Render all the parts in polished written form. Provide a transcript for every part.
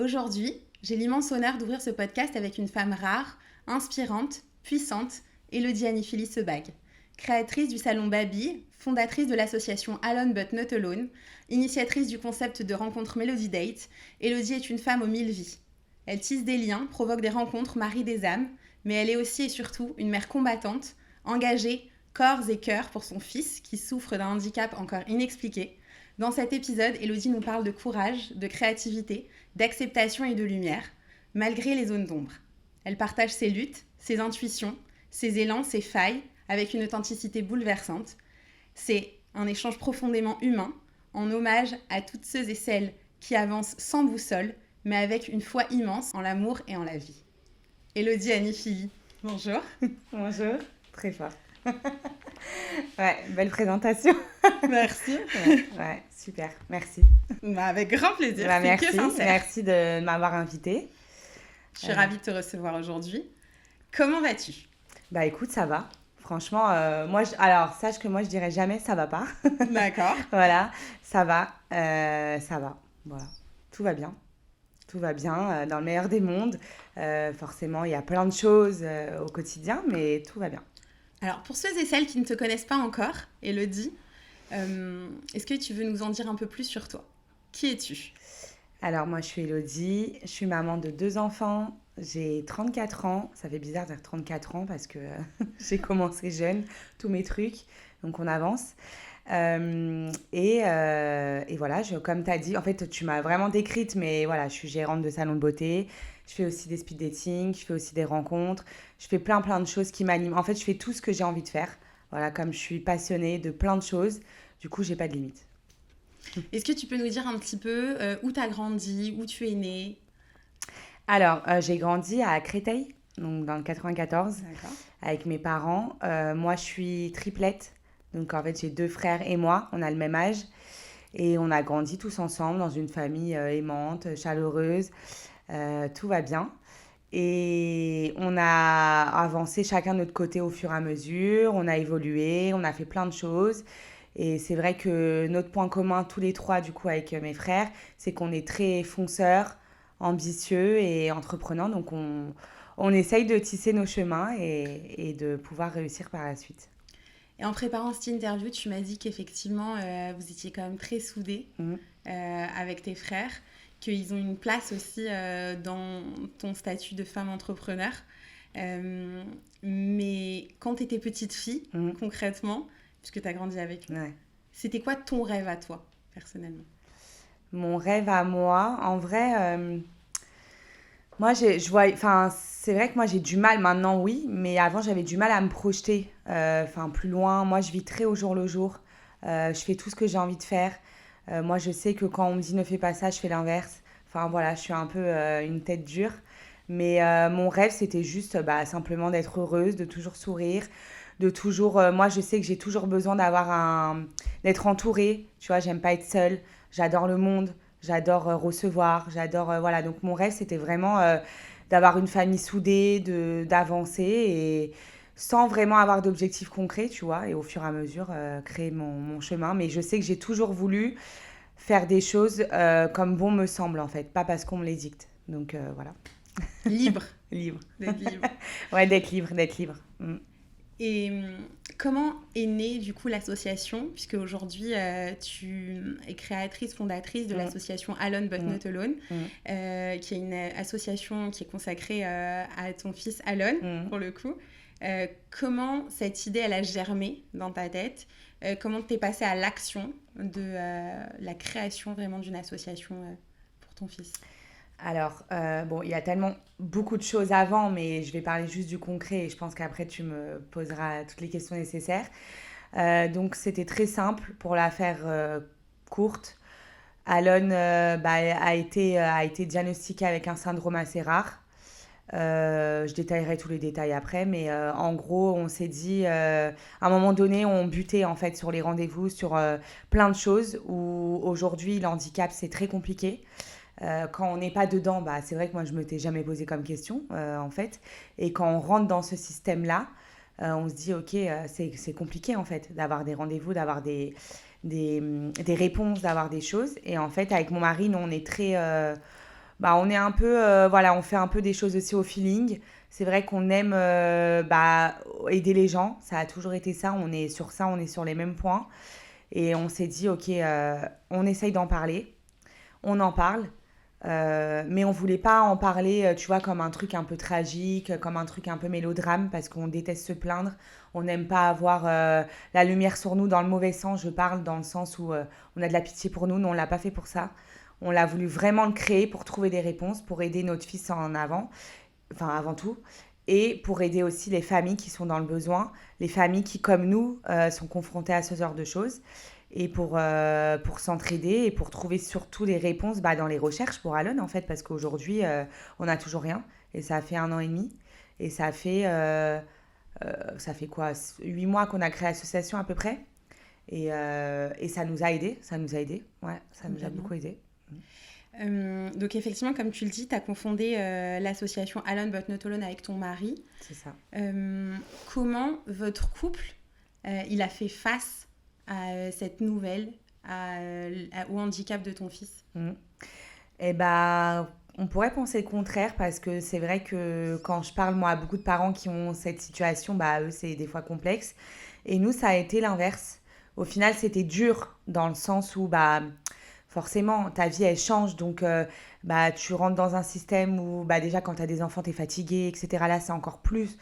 Aujourd'hui, j'ai l'immense honneur d'ouvrir ce podcast avec une femme rare, inspirante, puissante, Élodie Anifili Sebag. Créatrice du salon Baby, fondatrice de l'association Alone But Not Alone, initiatrice du concept de rencontre Melody Date, Élodie est une femme aux 1000 vies. Elle tisse des liens, provoque des rencontres, marie des âmes, mais elle est aussi et surtout une mère combattante, engagée, corps et cœur pour son fils qui souffre d'un handicap encore inexpliqué. Dans cet épisode, Élodie nous parle de courage, de créativité, d'acceptation et de lumière, malgré les zones d'ombre. Elle partage ses luttes, ses intuitions, ses élans, ses failles, avec une authenticité bouleversante. C'est un échange profondément humain, en hommage à toutes ceux et celles qui avancent sans boussole, mais avec une foi immense en l'amour et en la vie. Élodie Anifili, bonjour. Bonjour, très fort. Ouais, belle présentation. Merci. Ouais, super, merci. Avec grand plaisir, c'est Merci, que sincère. merci de m'avoir invitée. Je suis ravie de te recevoir aujourd'hui. Comment vas-tu ? Bah écoute, ça va. Franchement, alors sache que moi je dirais jamais ça va pas. D'accord. Voilà, ça va, voilà, tout va bien. Tout va bien, dans le meilleur des mondes. Forcément, il y a plein de choses au quotidien, mais tout va bien. Alors, pour ceux et celles qui ne te connaissent pas encore, Élodie, est-ce que tu veux nous en dire un peu plus sur toi ? Qui es-tu ? Alors, moi, je suis Élodie, je suis maman de 2 enfants, j'ai 34 ans. Ça fait bizarre de dire 34 ans parce que j'ai commencé jeune, tous mes trucs, donc on avance. Et voilà, comme tu as dit, en fait, tu m'as vraiment décrite, mais voilà, je suis gérante de salon de beauté, je fais aussi des speed dating, je fais aussi des rencontres, je fais plein de choses qui m'animent. En fait, je fais tout ce que j'ai envie de faire. Voilà, comme je suis passionnée de plein de choses, du coup, j'ai pas de limite. Est-ce que tu peux nous dire un petit peu où tu as grandi, où tu es née ? Alors, j'ai grandi à Créteil, donc dans le 94, D'accord. avec mes parents. Moi, je suis triplette, donc en fait, j'ai 2 frères et moi, on a le même âge. Et on a grandi tous ensemble dans une famille aimante, chaleureuse, tout va bien. Et on a avancé chacun de notre côté au fur et à mesure, on a évolué, on a fait plein de choses. Et c'est vrai que notre point commun, tous les trois, du coup, avec mes frères, c'est qu'on est très fonceurs, ambitieux et entreprenants. Donc, on essaye de tisser nos chemins et de pouvoir réussir par la suite. Et en préparant cette interview, tu m'as dit qu'effectivement, vous étiez quand même très soudés Mmh. avec tes frères, qu'ils ont une place aussi dans ton statut de femme entrepreneur. Mais quand tu étais petite fille, concrètement, puisque tu as grandi avec eux, Ouais. c'était quoi ton rêve à toi, personnellement ? Mon rêve à moi, en vrai, moi, c'est vrai que moi j'ai du mal maintenant, oui, mais avant j'avais du mal à me projeter, plus loin. Moi, je vis très au jour le jour. Je fais tout ce que j'ai envie de faire. Moi, je sais que quand on me dit ne fais pas ça, je fais l'inverse. Enfin voilà, je suis un peu une tête dure. Mais mon rêve, c'était juste simplement d'être heureuse, de toujours sourire, de toujours. Moi, je sais que j'ai toujours besoin d'être entourée. Tu vois, j'aime pas être seule. J'adore le monde. J'adore recevoir. J'adore. Voilà. Donc, mon rêve, c'était vraiment d'avoir une famille soudée, d'avancer et sans vraiment avoir d'objectifs concrets, tu vois. Et au fur et à mesure, créer mon chemin. Mais je sais que j'ai toujours voulu faire des choses comme bon me semble, en fait. Pas parce qu'on me les dicte. Donc, voilà. Libre. Libre. D'être libre. Ouais, d'être libre. Mm. Et comment est née du coup l'association, puisque aujourd'hui tu es créatrice, fondatrice de l'association Alone But Not Alone, qui est une association qui est consacrée à ton fils Alone, pour le coup. Comment cette idée elle a germé dans ta tête ? Comment t'es passée à l'action de la création vraiment d'une association pour ton fils ? Alors, il y a tellement beaucoup de choses avant, mais je vais parler juste du concret et je pense qu'après tu me poseras toutes les questions nécessaires. Donc, c'était très simple pour la faire courte. Alon a été diagnostiqué avec un syndrome assez rare. Je détaillerai tous les détails après, mais en gros, on s'est dit, à un moment donné, on butait en fait sur les rendez-vous, sur plein de choses où aujourd'hui, le handicap, c'est très compliqué. Quand on n'est pas dedans, c'est vrai que moi, je ne m'étais jamais posé comme question, en fait. Et quand on rentre dans ce système-là, on se dit, OK, c'est compliqué, en fait, d'avoir des rendez-vous, d'avoir des réponses, d'avoir des choses. Et en fait, avec mon mari, nous, on est très... bah, on est un peu, voilà, on fait un peu des choses aussi au feeling. C'est vrai qu'on aime bah, aider les gens. Ça a toujours été ça. On est sur les mêmes points. Et on s'est dit, ok, on essaye d'en parler. On en parle. Mais on voulait pas en parler, tu vois, comme un truc un peu tragique, comme un truc un peu mélodrame, parce qu'on déteste se plaindre. On n'aime pas avoir la lumière sur nous dans le mauvais sens. Je parle dans le sens où on a de la pitié pour nous. Nous, on l'a pas fait pour ça. On l'a voulu vraiment le créer pour trouver des réponses, pour aider notre fils en avant, enfin avant tout, et pour aider aussi les familles qui sont dans le besoin, les familles qui, comme nous, sont confrontées à ce genre de choses, et pour s'entraider et pour trouver surtout des réponses bah, dans les recherches pour Alon, en fait, parce qu'aujourd'hui, on n'a toujours rien, et ça a fait 1 an et demi, et ça fait quoi, 8 mois qu'on a créé l'association à peu près, et ça nous a aidés, ouais, ça nous a beaucoup aidés. Donc effectivement, comme tu le dis, tu as confondé l'association Alone But Not Alone avec ton mari. C'est ça. Comment votre couple il a fait face à cette nouvelle, au handicap de ton fils? Eh ben, on pourrait penser le contraire parce que c'est vrai que quand je parle moi à beaucoup de parents qui ont cette situation, bah eux c'est des fois complexe. Et nous ça a été l'inverse. Au final c'était dur dans le sens où bah forcément ta vie elle change donc bah tu rentres dans un système où bah déjà quand tu as des enfants t'es fatigué etc. Là c'est encore plus.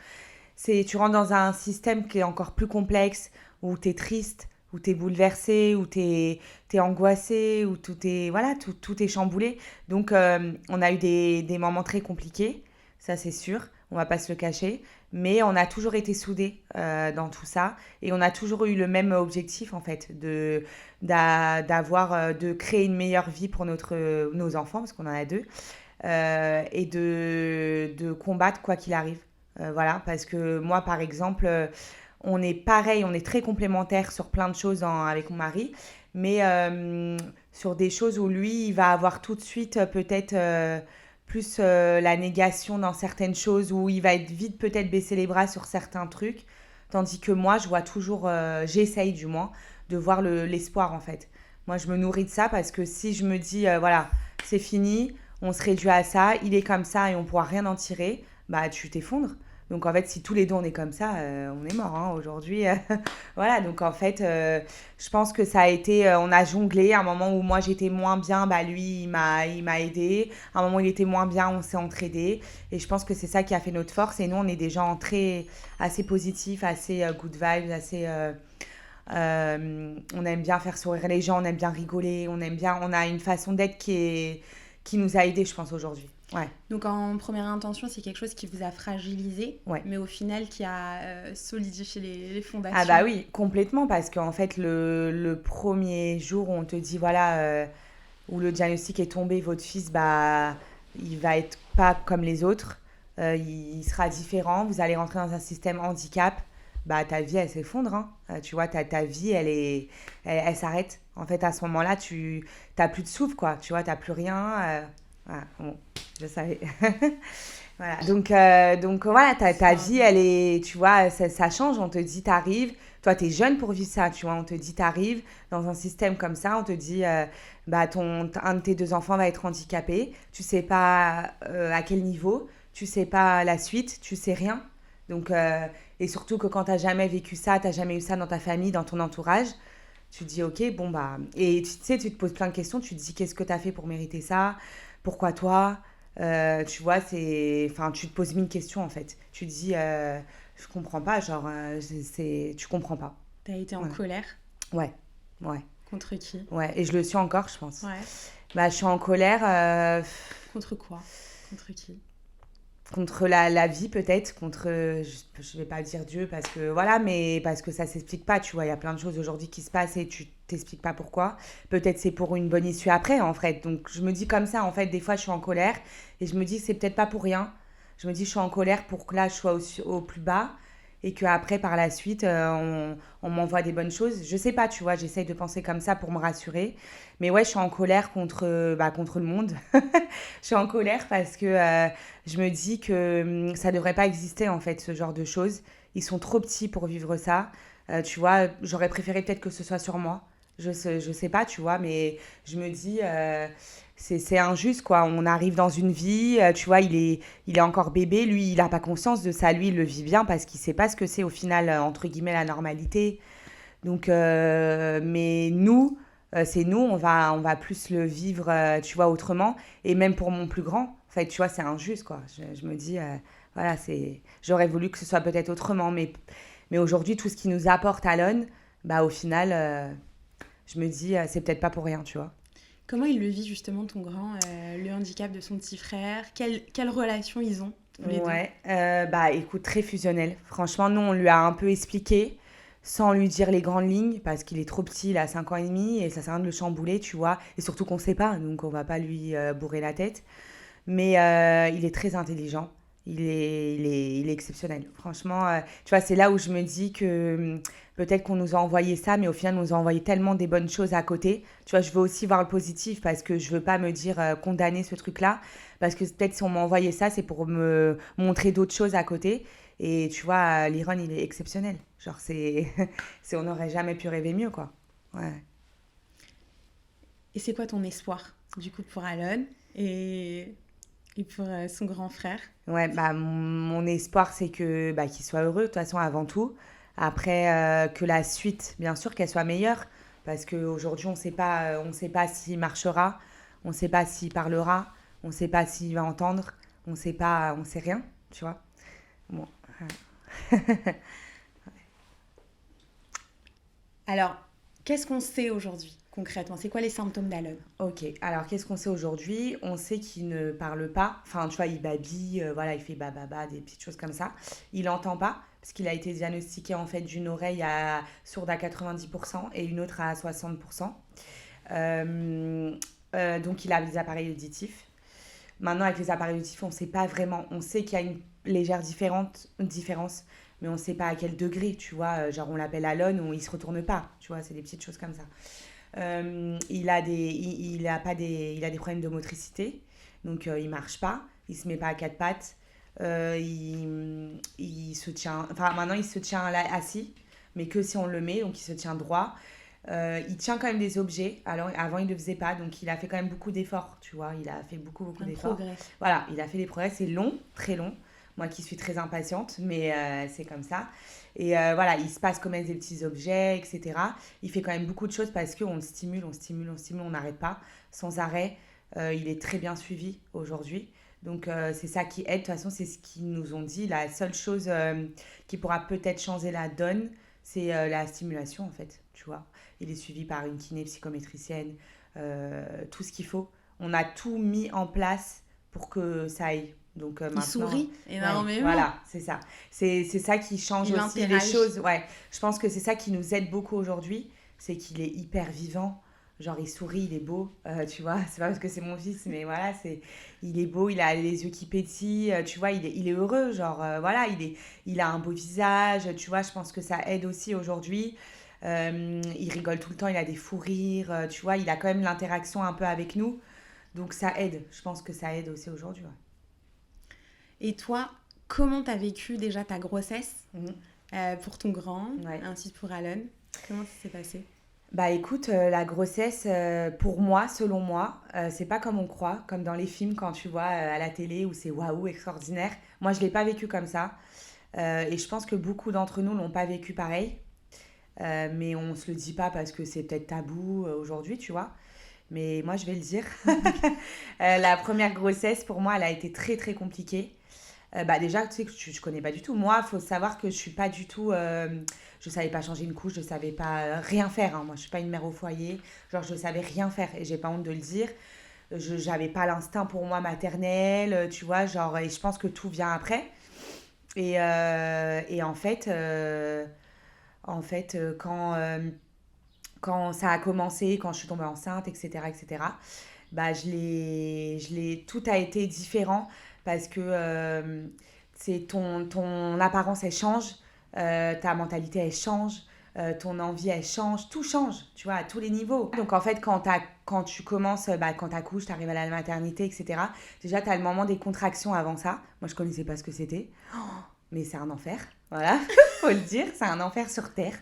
Tu rentres dans un système qui est encore plus complexe où t'es triste, où t'es bouleversé, où t'es angoissé, où tout est chamboulé. Donc, on a eu des moments très compliqués, ça c'est sûr, on va pas se le cacher. Mais on a toujours été soudés dans tout ça. Et on a toujours eu le même objectif, en fait, de créer une meilleure vie pour nos enfants, parce qu'on en a 2, et de combattre quoi qu'il arrive. Voilà, parce que moi, par exemple, on est pareil, on est très complémentaires sur plein de choses avec mon mari, mais sur des choses où lui, il va avoir tout de suite peut-être plus la négation dans certaines choses, où il va être vite peut-être baisser les bras sur certains trucs, tandis que moi, je vois toujours, j'essaye du moins, de voir l'espoir en fait. Moi, je me nourris de ça parce que si je me dis, voilà, c'est fini, on se réduit à ça, il est comme ça et on pourra rien en tirer, bah tu t'effondres. Donc en fait, si tous les deux on est comme ça, on est mort hein, aujourd'hui. Voilà, donc en fait, je pense que ça a été, on a jonglé. À un moment où moi j'étais moins bien, bah lui il m'a aidé. À un moment où il était moins bien, on s'est entraidé. Et je pense que c'est ça qui a fait notre force. Et nous, on est des gens assez positifs, assez good vibes, on aime bien faire sourire les gens, on aime bien rigoler, on a une façon d'être qui nous a aidés, je pense aujourd'hui. Ouais. Donc en première intention, c'est quelque chose qui vous a fragilisé, ouais. Mais au final qui a solidifié les fondations. Ah bah oui, complètement, parce qu'en fait, le premier jour où on te dit, voilà, où le diagnostic est tombé, votre fils, bah, il va être pas comme les autres, il sera différent, vous allez rentrer dans un système handicap, bah ta vie, elle s'effondre, hein. Tu vois, ta vie, elle s'arrête. En fait, à ce moment-là, tu n'as plus de souffle, quoi, tu vois, tu n'as plus rien. Voilà, bon, je savais. Voilà. Donc voilà, ta vie, elle est, tu vois, ça change. On te dit, t'arrives. Toi, t'es jeune pour vivre ça, tu vois. On te dit, t'arrives dans un système comme ça. On te dit, bah, un de tes 2 enfants va être handicapé. Tu sais pas à quel niveau. Tu sais pas la suite. Tu sais rien. Donc, et surtout que quand t'as jamais vécu ça, t'as jamais eu ça dans ta famille, dans ton entourage, tu te dis, ok, bon, bah. Et tu sais, tu te poses plein de questions. Tu te dis, qu'est-ce que t'as fait pour mériter ça? Pourquoi toi? Tu vois, enfin, tu te poses 1000 questions en fait. Tu te dis, je comprends pas, genre, tu comprends pas. T'as été en colère? Ouais. Contre qui? Ouais, et je le suis encore, je pense. Ouais. Bah, je suis en colère. Contre quoi? Contre qui? Contre la vie peut-être, je vais pas dire Dieu parce que voilà, mais parce que ça s'explique pas, tu vois, il y a plein de choses aujourd'hui qui se passent et tu t'expliques pas pourquoi. Peut-être c'est pour une bonne issue après en fait. Donc je me dis comme ça en fait, des fois je suis en colère et je me dis c'est peut-être pas pour rien. Je me dis je suis en colère pour que là je sois au plus bas et que après par la suite on m'envoie des bonnes choses. Je sais pas, tu vois, j'essaye de penser comme ça pour me rassurer. Mais ouais, je suis en colère contre le monde. Je suis en colère parce que je me dis que ça devrait pas exister en fait ce genre de choses. Ils sont trop petits pour vivre ça. Tu vois, j'aurais préféré peut-être que ce soit sur moi. Je sais pas, tu vois, mais je me dis, c'est injuste, quoi. On arrive dans une vie, tu vois, il est encore bébé, lui, il n'a pas conscience de ça. Lui, il le vit bien parce qu'il sait pas ce que c'est au final, entre guillemets, la normalité. Donc, mais nous, c'est nous, on va plus le vivre, tu vois, autrement. Et même pour mon plus grand, en fait, tu vois, c'est injuste, quoi. Je me dis, voilà, j'aurais voulu que ce soit peut-être autrement. Mais aujourd'hui, tout ce qui nous apporte Alon, bah, au final, je me dis, c'est peut-être pas pour rien, tu vois. Comment il le vit justement, ton grand, le handicap de son petit frère? Quelle relation ils ont, tous les deux? Ouais, bah écoute, très fusionnel. Franchement, nous, on lui a un peu expliqué, sans lui dire les grandes lignes, parce qu'il est trop petit, il a 5 ans et demi, et ça sert à rien de le chambouler, tu vois. Et surtout qu'on sait pas, donc on va pas lui bourrer la tête. Mais il est très intelligent. Il est exceptionnel. Franchement, tu vois, c'est là où je me dis que peut-être qu'on nous a envoyé ça, mais au final, on nous a envoyé tellement des bonnes choses à côté. Tu vois, je veux aussi voir le positif parce que je veux pas me dire condamner ce truc-là. Parce que peut-être si on m'a envoyé ça, c'est pour me montrer d'autres choses à côté. Et tu vois, l'Iran, il est exceptionnel. Genre, on n'aurait jamais pu rêver mieux, quoi. Ouais. Et c'est quoi ton espoir, du coup, pour Alon et pour son grand frère? Ouais, bah, mon espoir, c'est que bah, qu'il soit heureux, de toute façon, avant tout. Après, que la suite, bien sûr, qu'elle soit meilleure. Parce qu'aujourd'hui, on sait pas s'il marchera, on sait pas s'il parlera, on sait pas s'il va entendre, on sait rien, tu vois. Bon. Alors, qu'est-ce qu'on sait aujourd'hui, concrètement? C'est quoi les symptômes d'Alon? Ok, alors qu'est-ce qu'on sait aujourd'hui? On sait qu'il ne parle pas, enfin tu vois, il babille, voilà, il fait bababa, des petites choses comme ça. Il n'entend pas, parce qu'il a été diagnostiqué en fait d'une oreille sourde à 90% et une autre à 60%. Donc il a des appareils auditifs. Maintenant, avec les appareils auditifs, on ne sait pas vraiment, on sait qu'il y a une légère différence, mais on ne sait pas à quel degré, tu vois. Genre on l'appelle Alon ou il ne se retourne pas, tu vois, c'est des petites choses comme ça. Il a des problèmes de motricité, donc il marche pas, il se met pas à quatre pattes, il se tient, enfin maintenant il se tient là, assis, mais que si on le met, donc il se tient droit. Il tient quand même des objets, alors avant il ne le faisait pas, donc il a fait quand même beaucoup d'efforts, tu vois, il a fait beaucoup Un d'efforts. progrès. Voilà, il a fait des progrès, c'est long, très long. Moi qui suis très impatiente, mais c'est comme ça. Et voilà, il se passe comme des petits objets, etc. Il fait quand même beaucoup de choses parce qu'on le stimule, on n'arrête pas, sans arrêt. Il est très bien suivi aujourd'hui. Donc c'est ça qui aide, de toute façon c'est ce qu'ils nous ont dit. La seule chose qui pourra peut-être changer la donne, c'est la stimulation en fait, tu vois. Il est suivi par une kiné psychométricienne, tout ce qu'il faut. On a tout mis en place pour que ça aille. Donc Il maintenant, sourit ouais, énormément. voilà, c'est ça. C'est ça qui change Il aussi les interagit. choses. Ouais, je pense que c'est ça qui nous aide beaucoup aujourd'hui, c'est qu'il est hyper vivant. Genre, il sourit, il est beau, tu vois. C'est pas parce que c'est mon fils, mais voilà, il est beau, il a les yeux qui pétillent, tu vois, il est heureux. Genre, voilà, il a un beau visage, tu vois. Je pense que ça aide aussi aujourd'hui. Il rigole tout le temps, il a des fous rires, tu vois. Il a quand même l'interaction un peu avec nous. Donc, ça aide. Je pense que ça aide aussi aujourd'hui, ouais. Et toi, comment t'as vécu déjà ta grossesse Mhm. pour ton grand, Ouais. ainsi que pour Alon? Comment ça s'est passé? Bah écoute, la grossesse, pour moi, selon moi, c'est pas comme on croit, comme dans les films quand tu vois à la télé où c'est waouh, extraordinaire. Moi, je l'ai pas vécu comme ça. Et je pense que beaucoup d'entre nous l'ont pas vécu pareil. Mais on se le dit pas parce que c'est peut-être tabou aujourd'hui, tu vois. Mais moi, je vais le dire. La première grossesse, pour moi, elle a été très très compliquée. Bah déjà, tu sais que je connais pas du tout. Moi, il faut savoir que je suis pas du tout. Je savais pas changer une couche, je savais pas rien faire, hein. Moi, je suis pas une mère au foyer. Genre, je savais rien faire et j'ai pas honte de le dire. J'avais pas l'instinct pour moi maternel, tu vois. Genre, et je pense que tout vient après. Et en fait, quand ça a commencé, quand je suis tombée enceinte, etc., bah, tout a été différent parce que c'est ton apparence, elle change, ta mentalité, elle change, ton envie, elle change, tout change, tu vois, à tous les niveaux. Donc en fait, quand tu commences, bah, quand tu accouches, tu arrives à la maternité, etc., déjà, tu as le moment des contractions avant ça. Moi, je connaissais pas ce que c'était. mais c'est un enfer. Voilà, faut le dire, c'est un enfer sur terre.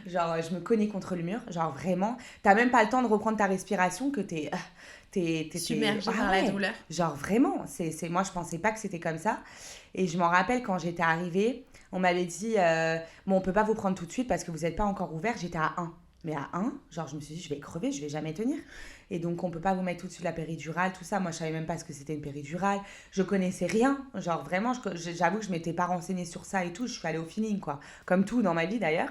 Genre, je me cognais contre le mur. Genre, vraiment, t'as même pas le temps de reprendre ta respiration que Submergée par la douleur. Genre, vraiment, moi, je pensais pas que c'était comme ça. Et je m'en rappelle quand j'étais arrivée, on m'avait dit, bon, on peut pas vous prendre tout de suite parce que vous n'êtes pas encore ouvert. J'étais à 1. Mais à 1, genre, je me suis dit, je vais crever, je vais jamais tenir. Et donc, on peut pas vous mettre tout de suite la péridurale, tout ça. Moi, je savais même pas ce que c'était une péridurale. Je connaissais rien. Genre, vraiment, j'avoue que je m'étais pas renseignée sur ça et tout. Je suis allée au feeling, quoi. Comme tout dans ma vie, d'ailleurs.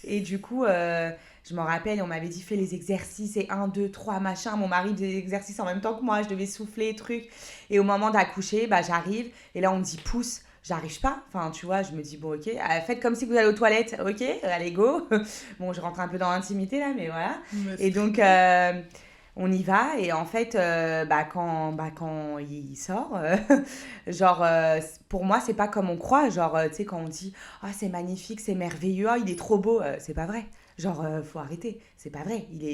Et du coup, je m'en rappelle, on m'avait dit, fais les exercices, et 1, 2, 3, machin. Mon mari faisait les exercices en même temps que moi. Je devais souffler, truc. Et au moment d'accoucher, bah, j'arrive. Et là, on me dit, pousse. J'arrive pas. Enfin, tu vois, je me dis, bon, ok, faites comme si vous allez aux toilettes. Ok, allez, go. Bon, je rentre un peu dans l'intimité, là, mais voilà. Et donc, on y va. Et en fait, quand il sort, genre, pour moi, c'est pas comme on croit. Genre, tu sais, quand on dit, ah, c'est magnifique, c'est merveilleux, ah, il est trop beau. C'est pas vrai. Genre, faut arrêter. C'est pas vrai. Il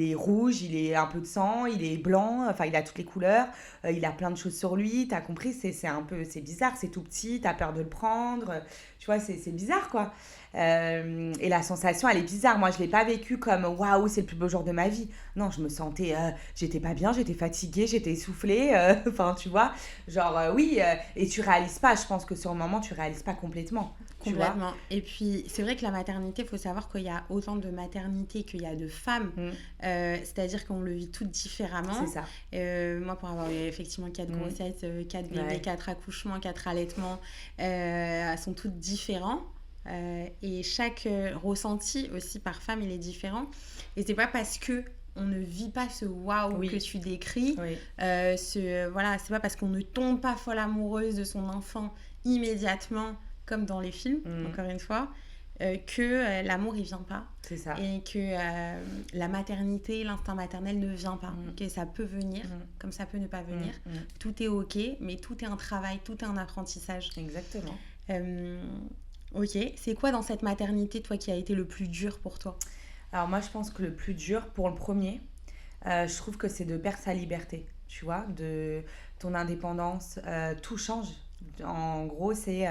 est rouge, il est un peu de sang, il est blanc, enfin, il a toutes les couleurs, il a plein de choses sur lui. T'as compris, c'est bizarre, c'est tout petit, t'as peur de le prendre. Tu vois, c'est bizarre, quoi. Et la sensation, elle est bizarre. Moi, je l'ai pas vécue comme waouh, c'est le plus beau jour de ma vie. Non, je me sentais, j'étais pas bien, j'étais fatiguée, j'étais essoufflée. Enfin, tu vois, genre, oui, et tu réalises pas. Je pense que sur le moment, tu réalises pas complètement. Complètement. Et puis, c'est vrai que la maternité, il faut savoir qu'il y a autant de maternités qu'il y a de femmes. C'est-à-dire qu'on le vit toutes différemment. C'est ça. Moi, pour avoir eu effectivement 4 grossesses, 4 bébés, 4 accouchements, 4 allaitements, elles sont toutes différentes. Et chaque ressenti aussi par femme, il est différent. Et c'est pas parce que on ne vit pas ce waouh que tu décris. Voilà, c'est pas parce qu'on ne tombe pas folle amoureuse de son enfant immédiatement, comme dans les films, encore une fois, que l'amour, il vient pas. C'est ça. Et que la maternité, l'instinct maternel ne vient pas. Que ça peut venir, comme ça peut ne pas venir. Tout est OK, mais tout est un travail, tout est un apprentissage. Exactement. OK. C'est quoi dans cette maternité, toi, qui a été le plus dur pour toi ? Alors moi, je pense que le plus dur, pour le premier, je trouve que c'est de perdre sa liberté, tu vois, de ton indépendance. Tout change. En gros, c'est...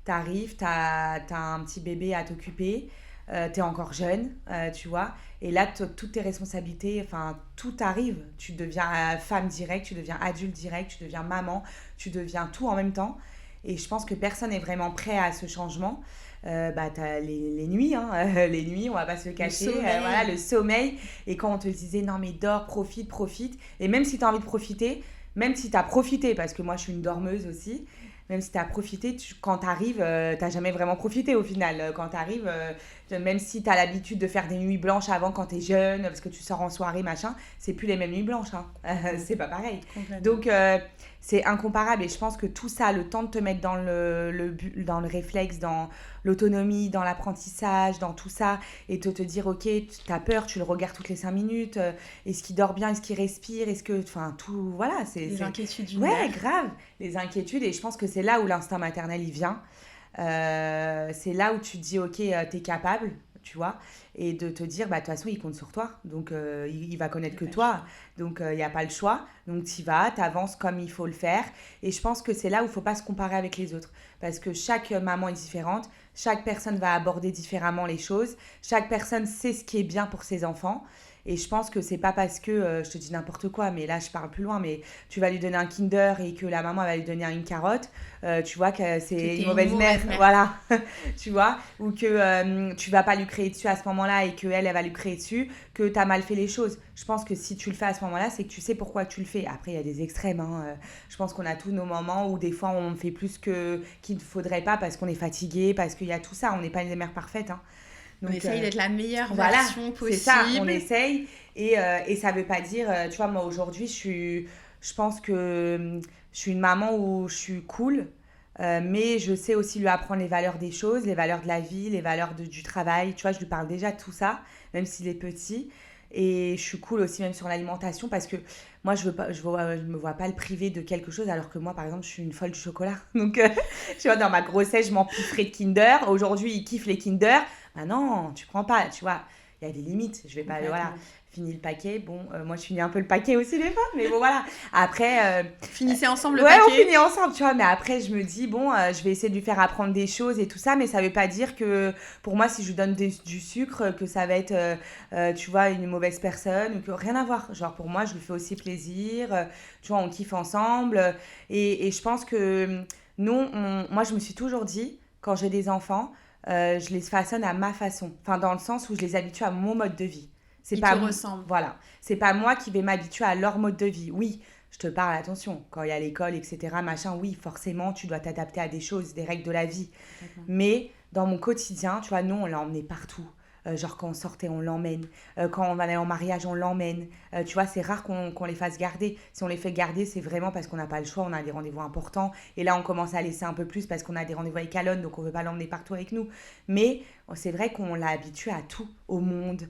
t'arrives, t'as un petit bébé à t'occuper, t'es encore jeune, tu vois, et là, toutes tes responsabilités, enfin, tout arrive. Tu deviens femme directe, tu deviens adulte direct, tu deviens maman, tu deviens tout en même temps. Et je pense que personne n'est vraiment prêt à ce changement. T'as les nuits, hein, les nuits, on va pas se le cacher, voilà, le sommeil. Et quand on te disait, non mais dors, profite, et même si t'as envie de profiter, même si t'as profité, parce que moi je suis une dormeuse aussi, même si tu as profité, quand tu arrives, tu n'as jamais vraiment profité au final. Quand tu arrives, même si tu as l'habitude de faire des nuits blanches avant quand tu es jeune, parce que tu sors en soirée, machin, c'est plus les mêmes nuits blanches. Hein. C'est pas pareil. Donc, c'est incomparable. Et je pense que tout ça, le temps de te mettre dans le réflexe, dans l'autonomie, dans l'apprentissage, dans tout ça, et de te dire, ok, tu as peur, tu le regardes toutes les 5 minutes, est-ce qu'il dort bien, est-ce qu'il respire, est-ce que... Enfin, tout, voilà. Les inquiétudes d'une mère. Ouais, grave. Les inquiétudes, et je pense que c'est là où l'instinct maternel, il vient. C'est là où tu te dis, ok, t'es capable, tu vois, et de te dire, de toute façon, il compte sur toi, donc il va connaître que toi, donc il n'y a pas le choix, donc tu y vas, tu avances comme il faut le faire, et je pense que c'est là où il ne faut pas se comparer avec les autres, parce que chaque maman est différente, chaque personne va aborder différemment les choses, chaque personne sait ce qui est bien pour ses enfants. Et je pense que c'est pas parce que, je te dis n'importe quoi, mais là je parle plus loin, mais tu vas lui donner un Kinder et que la maman va lui donner une carotte, tu vois que c'est une mauvaise mère. Voilà, tu vois, ou que tu vas pas lui crier dessus à ce moment-là et qu'elle va lui crier dessus, que tu as mal fait les choses. Je pense que si tu le fais à ce moment-là, c'est que tu sais pourquoi tu le fais. Après, il y a des extrêmes, hein. Je pense qu'on a tous nos moments où des fois on fait plus qu'il ne faudrait pas parce qu'on est fatigué, parce qu'il y a tout ça, on n'est pas des mères parfaites, hein. Donc, on essaye d'être la meilleure version possible. C'est ça, on essaye. Et ça ne veut pas dire... tu vois, moi, aujourd'hui, je pense que je suis une maman où je suis cool, mais je sais aussi lui apprendre les valeurs des choses, les valeurs de la vie, les valeurs du travail. Tu vois, je lui parle déjà de tout ça, même s'il est petit. Et je suis cool aussi même sur l'alimentation parce que moi, je me vois pas le priver de quelque chose alors que moi, par exemple, je suis une folle du chocolat. Donc, tu vois, dans ma grossesse, je m'empifferais de Kinder. Aujourd'hui, il kiffe les Kinder. Ah non, tu prends pas, tu vois. il y a des limites. Je vais pas, Complètement. voilà, fini le paquet. Bon, moi, je finis un peu le paquet aussi des fois, mais bon, voilà. Après, Finissez ensemble le ouais, on paquet. finit ensemble, tu vois. Mais après, je me dis, bon, je vais essayer de lui faire apprendre des choses et tout ça, mais ça veut pas dire que, pour moi, si je lui donne du sucre, que ça va être, tu vois, une mauvaise personne, ou que rien à voir. Genre, pour moi, je lui fais aussi plaisir, tu vois, on kiffe ensemble. Et je pense que moi, je me suis toujours dit, quand j'ai des enfants, je les façonne à ma façon. Enfin, dans le sens où je les habitue à mon mode de vie. C'est Ils pas te ressemblent. Voilà. C'est pas moi qui vais m'habituer à leur mode de vie. Oui, je te parle, attention, quand il y a l'école, etc., machin, oui, forcément, tu dois t'adapter à des choses, des règles de la vie. Complètement. Mais dans mon quotidien, tu vois, nous, on l'a emmené partout. Genre quand on sortait, on l'emmène. Quand on allait en mariage, on l'emmène. Tu vois, c'est rare qu'on les fasse garder. Si on les fait garder, c'est vraiment parce qu'on n'a pas le choix, on a des rendez-vous importants. Et là, on commence à laisser un peu plus parce qu'on a des rendez-vous avec Alon, donc on ne veut pas l'emmener partout avec nous. Mais c'est vrai qu'on l'a habitué à tout, au monde.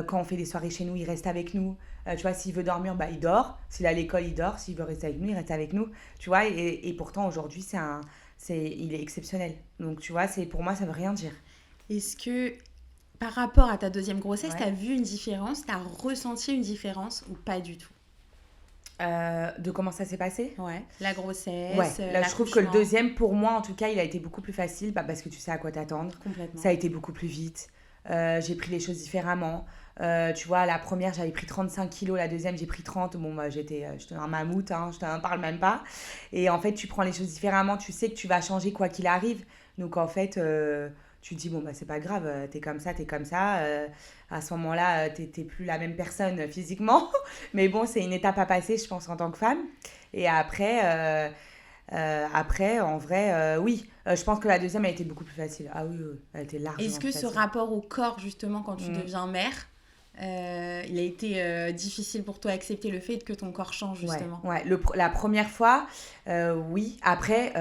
Quand on fait des soirées chez nous, il reste avec nous. Tu vois, s'il veut dormir, bah, il dort. S'il est à l'école, il dort. S'il veut rester avec nous, il reste avec nous. Tu vois, et pourtant, aujourd'hui, il est exceptionnel. Donc, tu vois, pour moi, ça veut rien dire. Est-ce que, par rapport à ta deuxième grossesse, Ouais. tu as vu une différence, tu as ressenti une différence ou pas du tout? De comment ça s'est passé? Ouais. La grossesse, Ouais, là je trouve que le l'accouchement. deuxième, pour moi en tout cas, il a été beaucoup plus facile parce que tu sais à quoi t'attendre. Complètement. Ça a été beaucoup plus vite. J'ai pris les choses différemment. Tu vois, la première, j'avais pris 35 kilos, la deuxième, j'ai pris 30. Bon, bah, j'étais un mammouth, hein, je t'en parle même pas. Et en fait, tu prends les choses différemment, tu sais que tu vas changer quoi qu'il arrive. Donc en fait, tu te dis, bon, bah, c'est pas grave, t'es comme ça, t'es comme ça. À ce moment-là, t'es plus la même personne physiquement. Mais bon, c'est une étape à passer, je pense, en tant que femme. Et après, en vrai, oui. Je pense que la deuxième a été beaucoup plus facile. Ah oui, oui, elle était largement Est-ce que plus ce facile. rapport au corps, justement, quand tu Mm. deviens mère, il a été difficile pour toi d'accepter le fait que ton corps change, justement? Ouais. La première fois, oui. Après,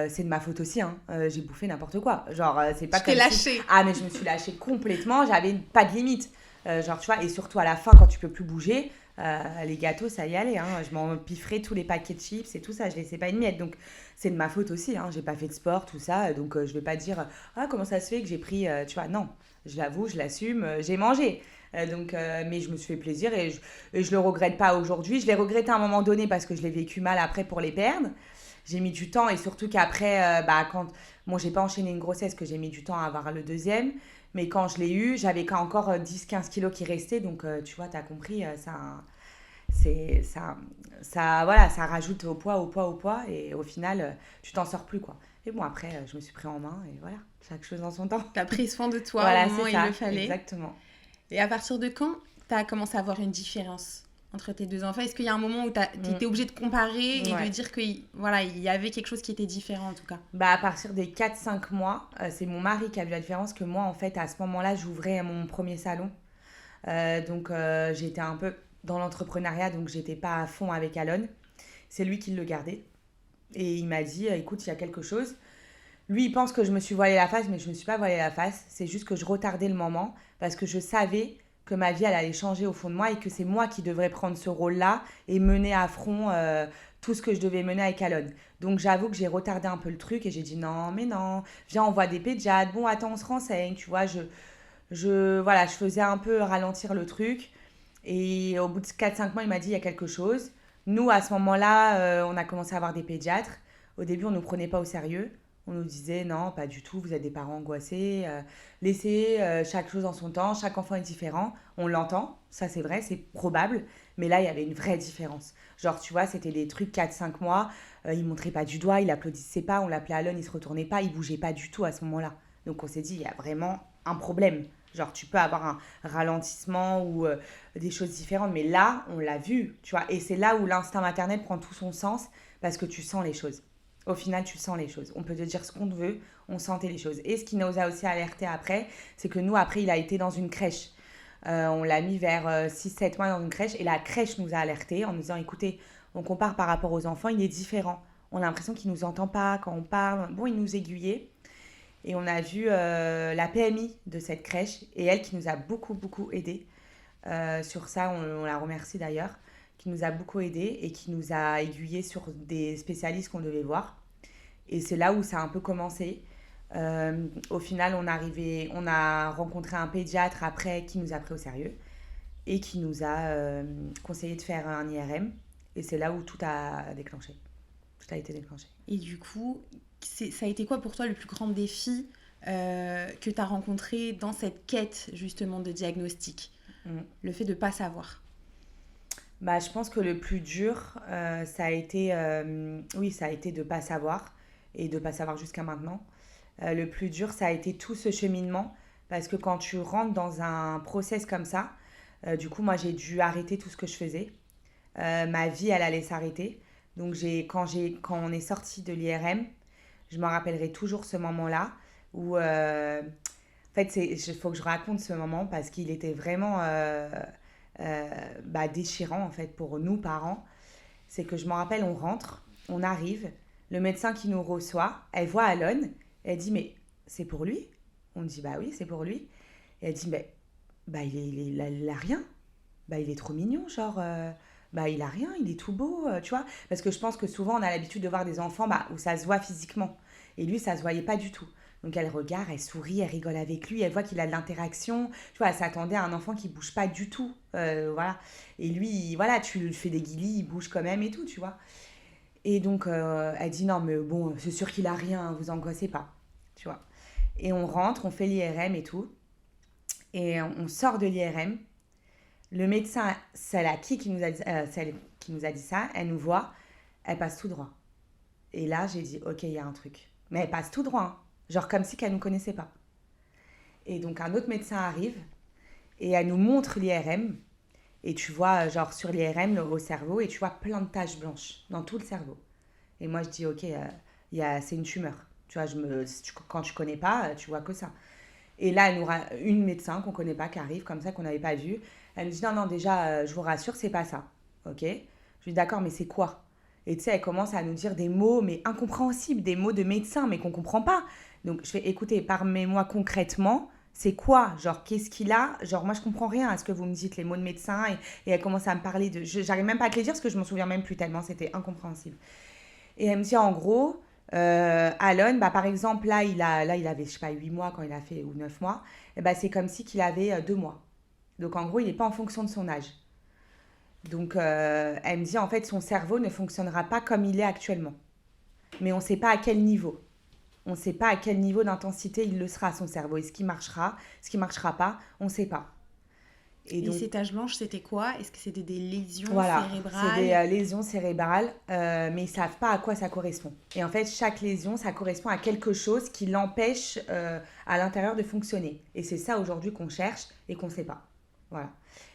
c'est de ma faute aussi. Hein. J'ai bouffé n'importe quoi. Genre, c'est pas Je t'ai comme si... lâché. Ah, mais je me suis lâchée complètement. J'avais pas de limite. Genre, tu vois, et surtout à la fin, quand tu peux plus bouger, les gâteaux, ça y allait. Hein. Je m'en pifferais tous les paquets de chips et tout ça. Je laissais pas une miette. Donc, c'est de ma faute aussi. Hein. J'ai pas fait de sport, tout ça. Donc, je vais pas dire, ah, comment ça se fait que j'ai pris... tu vois, non. Je l'avoue, je l'assume. J'ai mangé. Mais je me suis fait plaisir et je le regrette pas aujourd'hui. Je l'ai regretté à un moment donné parce que je l'ai vécu mal après pour les perdre. J'ai mis du temps et surtout qu'après, bon, j'ai pas enchaîné une grossesse, que j'ai mis du temps à avoir le deuxième. Mais quand je l'ai eu, j'avais encore 10-15 kilos qui restaient. Donc, tu vois, t'as compris, voilà, ça rajoute au poids, au poids, au poids. Et au final, tu t'en sors plus, quoi. Et bon, après, je me suis pris en main et voilà, chaque chose en son temps. T'as pris soin de toi Voilà, au moment où c'est il ça, le fallait. exactement. Et à partir de quand t'as commencé à voir une différence entre tes deux enfants? Est-ce qu'il y a un moment où t'étais obligée de comparer et Ouais. de dire que voilà, il y avait quelque chose qui était différent en tout cas? Bah, à partir des 4-5 mois, c'est mon mari qui a vu la différence que moi, en fait, à ce moment-là, j'ouvrais mon premier salon. Donc, j'étais un peu dans l'entrepreneuriat, donc j'étais pas à fond avec Alon. C'est lui qui le gardait. Et il m'a dit, écoute, il y a quelque chose. Lui, il pense que je me suis voilé la face, mais je me suis pas voilé la face. C'est juste que je retardais le moment parce que je savais que ma vie, elle allait changer au fond de moi et que c'est moi qui devrais prendre ce rôle-là et mener à front tout ce que je devais mener avec Alon. Donc, j'avoue que j'ai retardé un peu le truc et j'ai dit non, mais non, viens, on voit des pédiatres. Bon, attends, on se renseigne, tu vois. Voilà, je faisais un peu ralentir le truc. Et au bout de 4-5 mois, il m'a dit il y a quelque chose. Nous, à ce moment-là, on a commencé à avoir des pédiatres. Au début, on ne nous prenait pas au sérieux. On nous disait non, pas du tout, vous êtes des parents angoissés. Laissez chaque chose en son temps, chaque enfant est différent. On l'entend, ça c'est vrai, c'est probable. Mais là, il y avait une vraie différence. Genre, tu vois, c'était des trucs 4-5 mois. Il ne montrait pas du doigt, il applaudissait pas. On l'appelait Alon, il se retournait pas, il bougeait pas du tout à ce moment-là. Donc on s'est dit, il y a vraiment un problème. Genre, tu peux avoir un ralentissement ou des choses différentes. Mais là, on l'a vu, tu vois. Et c'est là où l'instinct maternel prend tout son sens parce que tu sens les choses. Au final, tu sens les choses. On peut te dire ce qu'on veut, on sentait les choses. Et ce qui nous a aussi alerté après, c'est que nous, après, il a été dans une crèche. On l'a mis vers 6-7 mois dans une crèche. Et la crèche nous a alertés en nous disant, écoutez, on compare par rapport aux enfants, il est différent. On a l'impression qu'il ne nous entend pas quand on parle. Bon, il nous aiguillait. Et on a vu la PMI de cette crèche et elle qui nous a beaucoup, beaucoup aidés. Sur ça, on la remercie d'ailleurs, qui nous a beaucoup aidés et qui nous a aiguillés sur des spécialistes qu'on devait voir. Et c'est là où ça a un peu commencé. Au final, on a rencontré un pédiatre après qui nous a pris au sérieux et qui nous a conseillé de faire un IRM. Et c'est là où tout a déclenché. Tout a été déclenché. Et du coup, ça a été quoi pour toi le plus grand défi que tu as rencontré dans cette quête justement de diagnostic? Le fait de ne pas savoir. Bah, je pense que le plus dur, ça a été, oui, ça a été de ne pas savoir et de ne pas savoir jusqu'à maintenant. Le plus dur, ça a été tout ce cheminement parce que quand tu rentres dans un process comme ça, du coup, moi, j'ai dû arrêter tout ce que je faisais. Ma vie, elle allait s'arrêter. Donc, quand on est sorti de l'IRM, je m'en rappellerai toujours ce moment-là où, en fait, il faut que je raconte ce moment parce qu'il était vraiment déchirant, en fait, pour nous, parents. C'est que je m'en rappelle, on rentre, on arrive, le médecin qui nous reçoit, elle voit Alon, elle dit, mais c'est pour lui? On dit, bah oui, c'est pour lui. Et elle dit, mais il a rien. Bah, il est trop mignon, genre, il a rien, il est tout beau, tu vois. Parce que je pense que souvent, on a l'habitude de voir des enfants où ça se voit physiquement. Et lui, ça se voyait pas du tout. Donc, elle regarde, elle sourit, elle rigole avec lui, elle voit qu'il a de l'interaction. Tu vois, elle s'attendait à un enfant qui bouge pas du tout. Voilà. Et lui, voilà, tu lui fais des guilis, il bouge quand même et tout, tu vois. Et donc, elle dit, non, mais bon, c'est sûr qu'il a rien, vous angoissez pas, tu vois. Et on rentre, on fait l'IRM et tout. Et on sort de l'IRM. Le médecin, celle qui nous a dit ça, elle nous voit, elle passe tout droit. Et là, j'ai dit, ok, il y a un truc. Mais elle passe tout droit, hein. Genre comme si qu'elle ne nous connaissait pas. Et donc, un autre médecin arrive et elle nous montre l'IRM. Et tu vois, genre sur l'IRM, au cerveau, et tu vois plein de taches blanches dans tout le cerveau. Et moi, je dis, ok, c'est une tumeur. Tu vois, quand tu connais pas, tu vois que ça. Et là, elle nous une médecin qu'on connaît pas qui arrive comme ça, qu'on n'avait pas vu. Elle nous dit, non, non, déjà, je vous rassure, c'est pas ça. Ok. Je lui dis, d'accord, mais c'est quoi? Et tu sais, elle commence à nous dire des mots, mais incompréhensibles, des mots de médecin, mais qu'on comprend pas. Donc, je fais, écoutez, parlez-moi concrètement, c'est quoi? Genre, qu'est-ce qu'il a? Genre, moi, je comprends rien à ce que vous me dites, les mots de médecin. Et elle commence à me parler de. J'arrive même pas à te les dire parce que je m'en souviens même plus tellement, c'était incompréhensible. Et elle me dit, en gros, Alon, par exemple, là, il avait, je sais pas, 8 mois quand il a fait, ou 9 mois. Et c'est comme si qu'il avait 2 mois. Donc, en gros, il n'est pas en fonction de son âge. Donc, elle me dit, en fait, son cerveau ne fonctionnera pas comme il est actuellement. Mais on ne sait pas à quel niveau. On ne sait pas à quel niveau d'intensité il le sera, son cerveau. Et ce qui marchera pas, on ne sait pas. Et ces taches blanches, c'était quoi? Est-ce que c'était des lésions Voilà, cérébrales? C'est des lésions cérébrales, mais ils ne savent pas à quoi ça correspond. Et en fait, chaque lésion, ça correspond à quelque chose qui l'empêche à l'intérieur de fonctionner. Et c'est ça aujourd'hui qu'on cherche et qu'on ne sait pas. Voilà.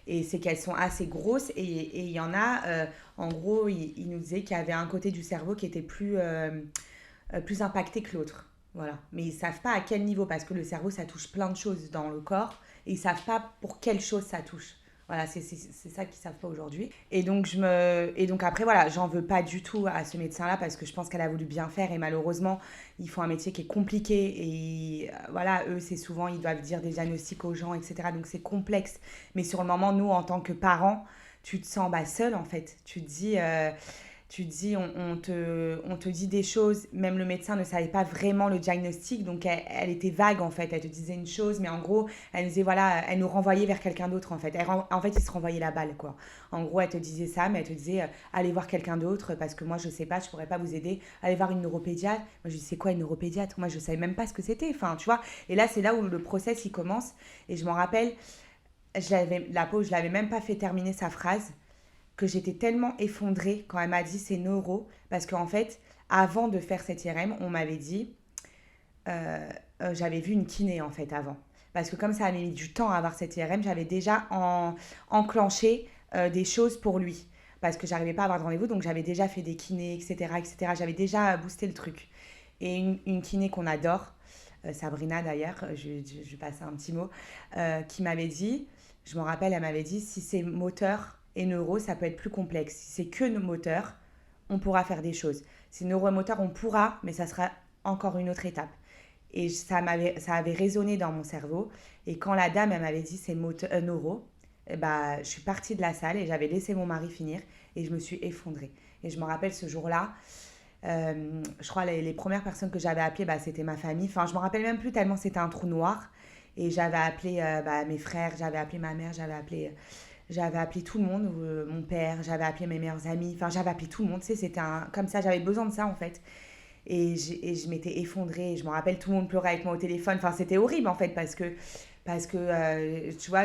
Et c'est qu'elles sont assez grosses et il y en a, en gros, il nous disait qu'il y avait un côté du cerveau qui était plus impacté que l'autre. Voilà. Mais ils ne savent pas à quel niveau parce que le cerveau, ça touche plein de choses dans le corps et ils ne savent pas pour quelle chose ça touche. Voilà, c'est ça qu'ils ne savent pas aujourd'hui. Et donc après, voilà, j'en veux pas du tout à ce médecin-là parce que je pense qu'elle a voulu bien faire et malheureusement, ils font un métier qui est compliqué et voilà, eux, c'est souvent, ils doivent dire des diagnostics aux gens, etc. Donc c'est complexe. Mais sur le moment, nous, en tant que parents, tu te sens seul en fait. Tu te dis, on te dit des choses, même le médecin ne savait pas vraiment le diagnostic, donc elle était vague en fait, elle te disait une chose, mais en gros, elle nous disait, voilà, elle nous renvoyait vers quelqu'un d'autre en fait. En fait, il se renvoyait la balle quoi. En gros, elle te disait ça, mais elle te disait, allez voir quelqu'un d'autre, parce que moi je sais pas, je pourrais pas vous aider, allez voir une neuropédiatre. Moi je dis, c'est quoi une neuropédiatre? Moi je savais même pas ce que c'était, enfin tu vois. Et là, c'est là où le process il commence, et je m'en rappelle, je l'avais même pas fait terminer sa phrase que j'étais tellement effondrée quand elle m'a dit c'est neuro, parce qu'en fait, avant de faire cette IRM, on m'avait dit, j'avais vu une kiné en fait avant. Parce que comme ça avait mis du temps à avoir cette IRM, j'avais déjà enclenché des choses pour lui. Parce que j'arrivais pas à avoir de rendez-vous, donc j'avais déjà fait des kinés, etc. etc. J'avais déjà boosté le truc. Et une kiné qu'on adore, Sabrina d'ailleurs, je passe un petit mot, qui m'avait dit, je me rappelle, elle m'avait dit, si c'est moteur et neuro, ça peut être plus complexe. Si c'est que moteur, on pourra faire des choses. Si neuromoteur, on pourra, mais ça sera encore une autre étape. Et ça avait résonné dans mon cerveau. Et quand la dame, elle m'avait dit c'est neuro, je suis partie de la salle et j'avais laissé mon mari finir et je me suis effondrée. Et je me rappelle ce jour-là, Je crois les premières personnes que j'avais appelées, bah, c'était ma famille. Enfin, je me rappelle même plus tellement c'était un trou noir. Et j'avais appelé bah, mes frères, j'avais appelé ma mère, j'avais appelé tout le monde, mon père, j'avais appelé mes meilleurs amis. Enfin, j'avais appelé tout le monde. Tu sais, comme ça, j'avais besoin de ça en fait. Et je m'étais effondrée. Je me rappelle, tout le monde pleurait avec moi au téléphone. Enfin, c'était horrible en fait parce que tu vois,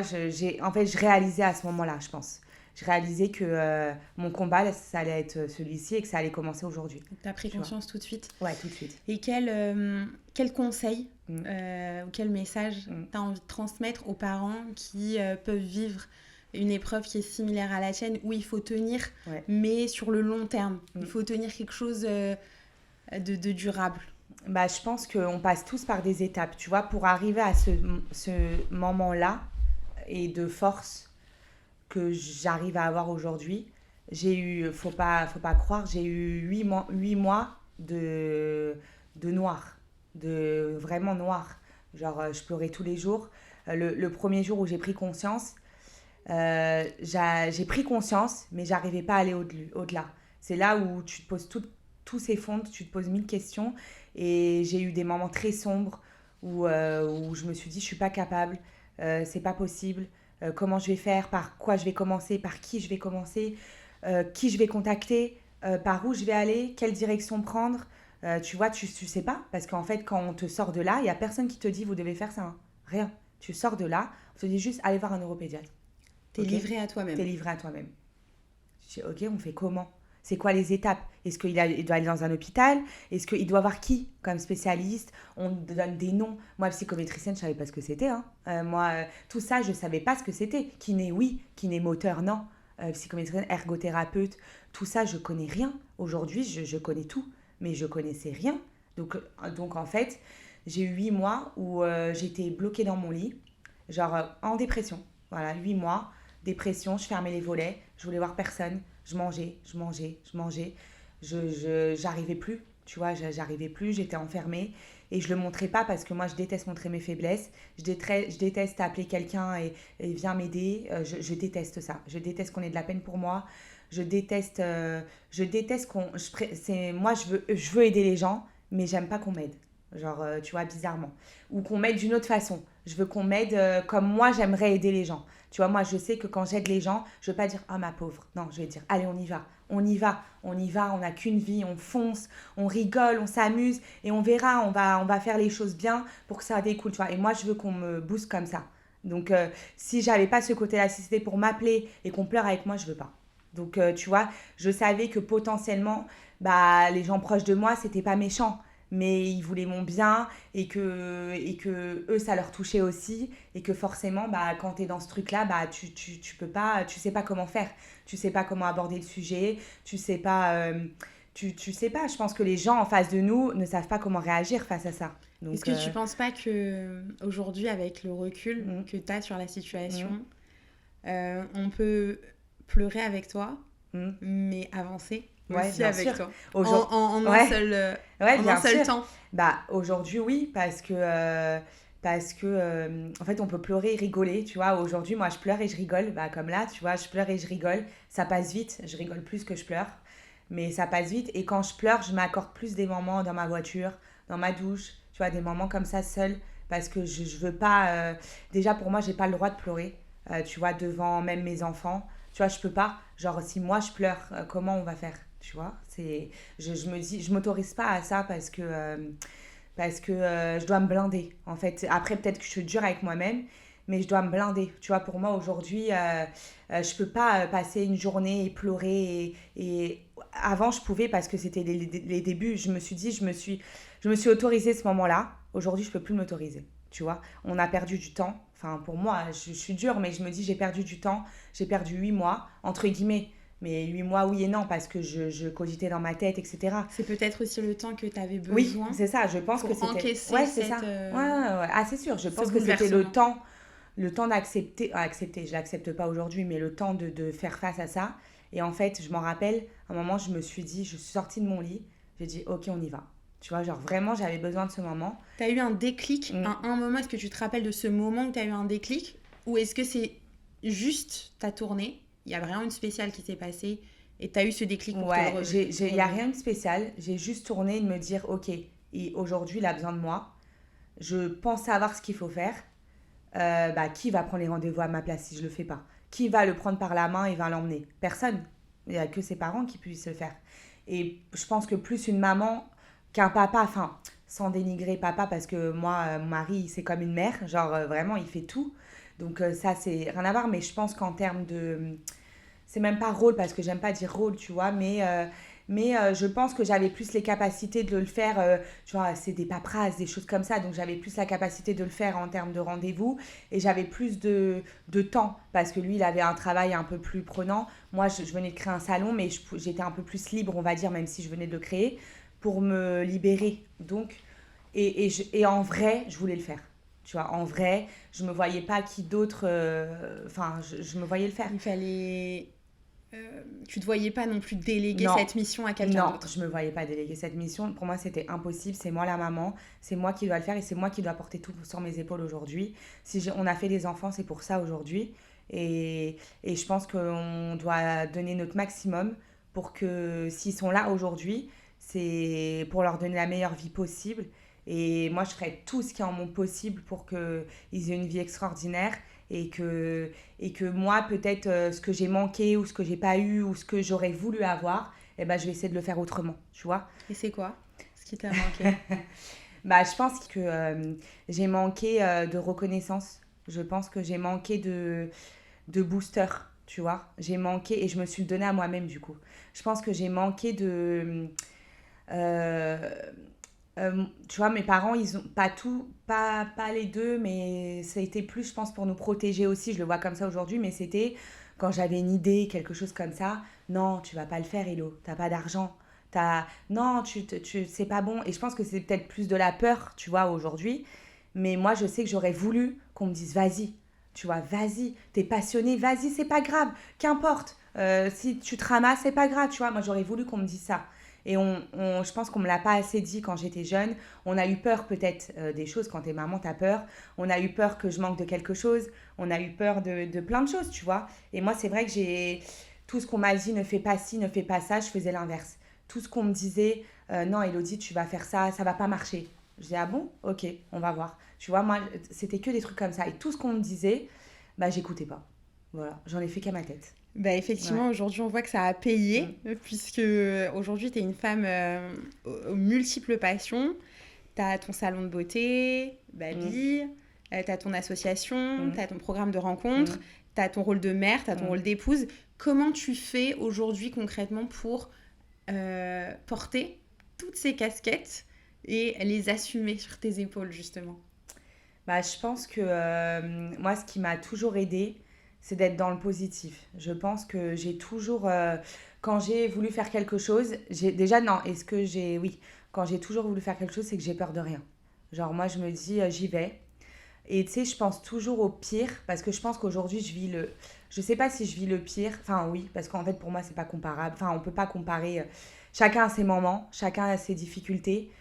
en fait, je réalisais à ce moment-là, je pense. Je réalisais que mon combat, ça allait être celui-ci et que ça allait commencer aujourd'hui. Tu as pris conscience tout de suite. Ouais, tout de suite. Et quel conseil ou quel message tu as envie de transmettre aux parents qui peuvent vivre une épreuve qui est similaire à la tienne, où il faut tenir, mais sur le long terme. Il faut tenir quelque chose de durable. Bah, je pense qu'on passe tous par des étapes, tu vois, pour arriver à ce moment-là et de force que j'arrive à avoir aujourd'hui. J'ai eu, faut pas croire, j'ai eu 8 mois de noir, de vraiment noir. Genre, je pleurais tous les jours. Le premier jour où j'ai pris conscience, j'ai pris conscience, mais j'arrivais pas à aller au-delà. C'est là où tu te poses tout s'effondre, tu te poses 1000 questions. Et j'ai eu des moments très sombres où je me suis dit, je suis pas capable, c'est pas possible. Comment je vais faire, par quoi je vais commencer, par qui je vais commencer, qui je vais contacter, par où je vais aller, quelle direction prendre. Tu vois, tu sais pas, parce qu'en fait, quand on te sort de là, il y a personne qui te dit, vous devez faire ça, hein. Rien. Tu sors de là, on te dit juste, allez voir un neuropédiatre. T'es livré à toi-même. T'es livré à toi-même. Je dis, ok, on fait comment ? C'est quoi les étapes ? Est-ce qu'il doit aller dans un hôpital ? Est-ce qu'il doit voir qui comme spécialiste ? On donne des noms. Moi, psychométricienne, je ne savais pas ce que c'était. Tout ça, je ne savais pas ce que c'était. Kiné, oui. Kiné moteur, non. Psychométricienne, ergothérapeute, tout ça, je ne connais rien. Aujourd'hui, je connais tout, mais je ne connaissais rien. Donc, en fait, j'ai eu 8 mois où j'étais bloquée dans mon lit, genre en dépression. Voilà, 8 mois, dépression, je fermais les volets, je voulais voir personne. Je mangeais. J'arrivais plus, tu vois, j'arrivais plus, j'étais enfermée. Et je le montrais pas parce que moi, je déteste montrer mes faiblesses. Je déteste appeler quelqu'un et viens m'aider. Je déteste ça. Je déteste qu'on ait de la peine pour moi. Je déteste moi, je veux aider les gens, mais j'aime pas qu'on m'aide. Genre, tu vois, bizarrement. Ou qu'on m'aide d'une autre façon. Je veux qu'on m'aide comme moi, j'aimerais aider les gens. Tu vois, moi, je sais que quand j'aide les gens, je ne veux pas dire « Ah, ma pauvre ». Non, je vais dire « Allez, on y va, on n'a qu'une vie, on fonce, on rigole, on s'amuse et on verra, on va faire les choses bien pour que ça découle. » Tu vois, et moi, je veux qu'on me booste comme ça. Donc, si je n'avais pas ce côté-là, si c'était pour m'appeler et qu'on pleure avec moi, je ne veux pas. Donc, tu vois, je savais que potentiellement, bah, les gens proches de moi, ce n'était pas méchant. Mais ils voulaient mon bien et que eux, ça leur touchait aussi. Et que forcément, bah, quand tu es dans ce truc-là, bah, tu peux pas, tu sais pas comment faire. Tu sais pas comment aborder le sujet. Tu sais pas, tu sais pas. Je pense que les gens en face de nous ne savent pas comment réagir face à ça. Donc, est-ce que tu penses pas qu'aujourd'hui, avec le recul que tu as sur la situation, on peut pleurer avec toi, mais avancer aussi avec sûr. Toi en un seul temps. Bah, aujourd'hui, oui, parce que en fait, on peut pleurer et rigoler, tu vois. Aujourd'hui, moi, je pleure et je rigole, bah, comme là, tu vois, je pleure et je rigole. Ça passe vite, je rigole plus que je pleure, mais ça passe vite. Et quand je pleure, je m'accorde plus des moments dans ma voiture, dans ma douche, tu vois, des moments comme ça, seule, parce que je veux pas... Déjà, pour moi, j'ai pas le droit de pleurer, tu vois, devant même mes enfants. Tu vois, je peux pas. Genre, si moi, je pleure, comment on va faire ? Tu vois, je me dis, je m'autorise pas à ça parce que je dois me blinder. En fait, après, peut-être que je suis dure avec moi-même, mais je dois me blinder. Tu vois, pour moi, aujourd'hui, je peux pas passer une journée et pleurer. Et avant, je pouvais parce que c'était les débuts. Je me suis autorisée ce moment-là. Aujourd'hui, je peux plus m'autoriser. Tu vois, on a perdu du temps. Enfin, pour moi, je suis dure, mais je me dis, j'ai perdu du temps. J'ai perdu 8 mois, entre guillemets. Mais 8 mois, oui et non, parce que je cogitais dans ma tête, etc. C'est peut-être aussi le temps que tu avais besoin. Oui, c'est ça. Je pense que c'était... encaisser c'est ça. Ouais. Ah, c'est sûr. Je pense que c'était le temps d'accepter... accepter, je l'accepte pas aujourd'hui, mais le temps de faire face à ça. Et en fait, je m'en rappelle, à un moment, je me suis dit, je suis sortie de mon lit, j'ai dit, ok, on y va. Tu vois, genre vraiment, j'avais besoin de ce moment. Tu as eu un déclic, un moment, est-ce que tu te rappelles de ce moment où tu as eu un déclic ? Ou est-ce que c'est juste ta tournée ? Il y a vraiment une spéciale qui s'est passée Et tu as eu ce déclic pour Ouais, il n'y a rien de spécial. J'ai juste tourné et de me dire, ok, aujourd'hui, il a besoin de moi. Je pense savoir ce qu'il faut faire. Qui va prendre les rendez-vous à ma place si je le fais pas? Qui va le prendre par la main et va l'emmener? Personne. Il n'y a que ses parents qui puissent le faire. Et je pense que plus une maman qu'un papa, enfin, sans dénigrer papa, parce que moi, mon mari, c'est comme une mère, genre vraiment, il fait tout. Donc ça, c'est rien à voir, mais je pense qu'en termes de... C'est même pas rôle, parce que j'aime pas dire rôle, tu vois, mais je pense que j'avais plus les capacités de le faire, tu vois, c'est des paperasses, des choses comme ça, donc j'avais plus la capacité de le faire en termes de rendez-vous, et j'avais plus de temps, parce que lui, il avait un travail un peu plus prenant. Moi, je venais de créer un salon, mais j'étais un peu plus libre, on va dire, même si je venais de le créer, pour me libérer. Donc, et en vrai, je voulais le faire. Tu vois, en vrai, je me voyais pas qui d'autre... Enfin, je me voyais le faire. Il fallait... tu te voyais pas non plus déléguer Non, cette mission à quelqu'un non, d'autre. je me voyais pas déléguer cette mission. Pour moi, c'était impossible. C'est moi la maman, c'est moi qui dois le faire et c'est moi qui dois porter tout sur mes épaules aujourd'hui. On a fait des enfants, c'est pour ça aujourd'hui. Et je pense qu'on doit donner notre maximum pour que s'ils sont là aujourd'hui, c'est pour leur donner la meilleure vie possible. Et moi, je ferai tout ce qui est en mon possible pour qu'ils aient une vie extraordinaire et que moi, peut-être, ce que j'ai manqué ou ce que j'ai pas eu ou ce que j'aurais voulu avoir, eh ben, je vais essayer de le faire autrement, tu vois. Et c'est quoi ce qui t'a manqué? Je pense que j'ai manqué de reconnaissance. Je pense que j'ai manqué de booster, tu vois. J'ai manqué, et je me suis le donné à moi-même, du coup. Je pense que j'ai manqué de... euh, tu vois, mes parents, ils ont pas tout, pas les deux, mais ça a été plus, je pense, pour nous protéger aussi. Je le vois comme ça aujourd'hui, mais c'était quand j'avais une idée, quelque chose comme ça. Non, tu vas pas le faire, Hello. T'as pas d'argent. Non, c'est pas bon. Et je pense que c'est peut-être plus de la peur, tu vois, aujourd'hui. Mais moi, je sais que j'aurais voulu qu'on me dise, vas-y, tu vois, vas-y, t'es passionné, vas-y, c'est pas grave, qu'importe. Si tu te ramasses, c'est pas grave, tu vois. Moi, j'aurais voulu qu'on me dise ça. Et je pense qu'on me l'a pas assez dit quand j'étais jeune. On a eu peur peut-être des choses. Quand t'es maman, t'as peur. On a eu peur que je manque de quelque chose. On a eu peur de plein de choses, tu vois. Et moi, c'est vrai que tout ce qu'on m'a dit, ne fais pas ci, ne fais pas ça, je faisais l'inverse. Tout ce qu'on me disait, non, Elodie, tu vas faire ça, ça va pas marcher. Je dis, ah bon? Ok, on va voir. Tu vois, moi, c'était que des trucs comme ça. Et tout ce qu'on me disait, j'écoutais pas. Voilà, j'en ai fait qu'à ma tête. Effectivement, Ouais. aujourd'hui, on voit que ça a payé, puisque aujourd'hui, tu es une femme aux multiples passions. Tu as ton salon de beauté, Baby, tu as ton association, tu as ton programme de rencontre, tu as ton rôle de mère, tu as ton rôle d'épouse. Comment tu fais aujourd'hui concrètement pour porter toutes ces casquettes et les assumer sur tes épaules, justement? Je pense que moi, ce qui m'a toujours aidée, c'est d'être dans le positif. Je pense que j'ai toujours, quand j'ai voulu faire quelque chose, déjà, non, est-ce que j'ai, oui, quand j'ai toujours voulu faire quelque chose, c'est que j'ai peur de rien. Genre, moi, je me dis, j'y vais. Et tu sais, je pense toujours au pire, parce que je pense qu'aujourd'hui, je sais pas si je vis le pire, enfin oui, parce qu'en fait, pour moi, c'est pas comparable. Enfin, on peut pas comparer. Chacun a ses moments, chacun a ses difficultés,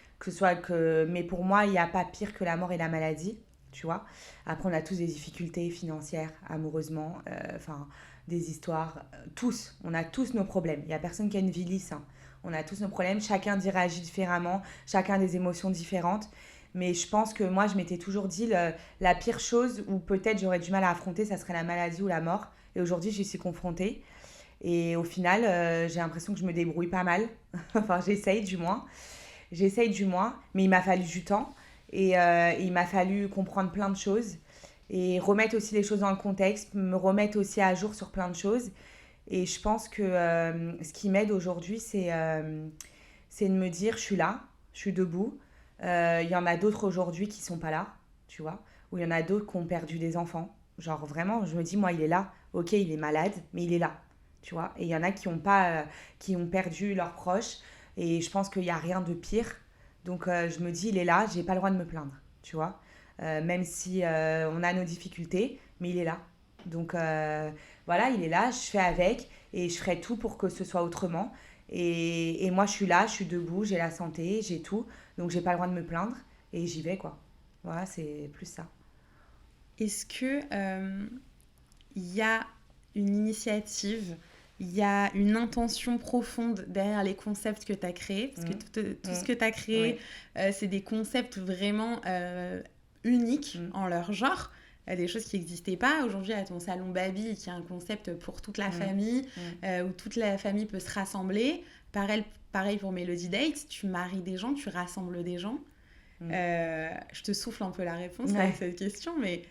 mais pour moi, il n'y a pas pire que la mort et la maladie, tu vois. Après, on a tous des difficultés financières, amoureusement, enfin, des histoires, tous, on a tous nos problèmes. Il y a personne qui a une vie lisse, hein. On a tous nos problèmes, chacun réagit différemment, chacun a des émotions différentes. Mais je pense que moi, je m'étais toujours dit, la pire chose, ou peut-être j'aurais du mal à affronter, ça serait la maladie ou la mort. Et aujourd'hui, j'y suis confrontée. Et au final, j'ai l'impression que je me débrouille pas mal. Enfin, j'essaye du moins. J'essaye du moins, mais il m'a fallu du temps. Et il m'a fallu comprendre plein de choses. Et remettre aussi les choses dans le contexte, me remettre aussi à jour sur plein de choses. Et je pense que ce qui m'aide aujourd'hui, c'est de me dire, je suis là, je suis debout. Il y en a d'autres aujourd'hui qui sont pas là, tu vois. Ou il y en a d'autres qui ont perdu des enfants. Genre vraiment, je me dis, moi, il est là. Ok, il est malade, mais il est là, tu vois. Et il y en a qui ont pas, qui ont perdu leurs proches. Et je pense qu'il n'y a rien de pire. Donc je me dis, il est là, j'ai pas le droit de me plaindre, tu vois. Même si on a nos difficultés, mais il est là. Donc voilà, il est là, je fais avec et je ferai tout pour que ce soit autrement. Et moi, je suis là, je suis debout, j'ai la santé, j'ai tout. Donc, j'ai pas le droit de me plaindre et j'y vais, quoi. Voilà, c'est plus ça. Est-ce que il y a une initiative, il y a une intention profonde derrière les concepts que tu as créés, parce que tout ce que tu as créé, c'est des concepts vraiment uniques en leur genre, des choses qui n'existaient pas. Aujourd'hui, à ton salon Baby, qui est un concept pour toute la famille, où toute la famille peut se rassembler. Pareil pour Melody Date, tu maries des gens, tu rassembles des gens. Je te souffle un peu la réponse avec cette question, mais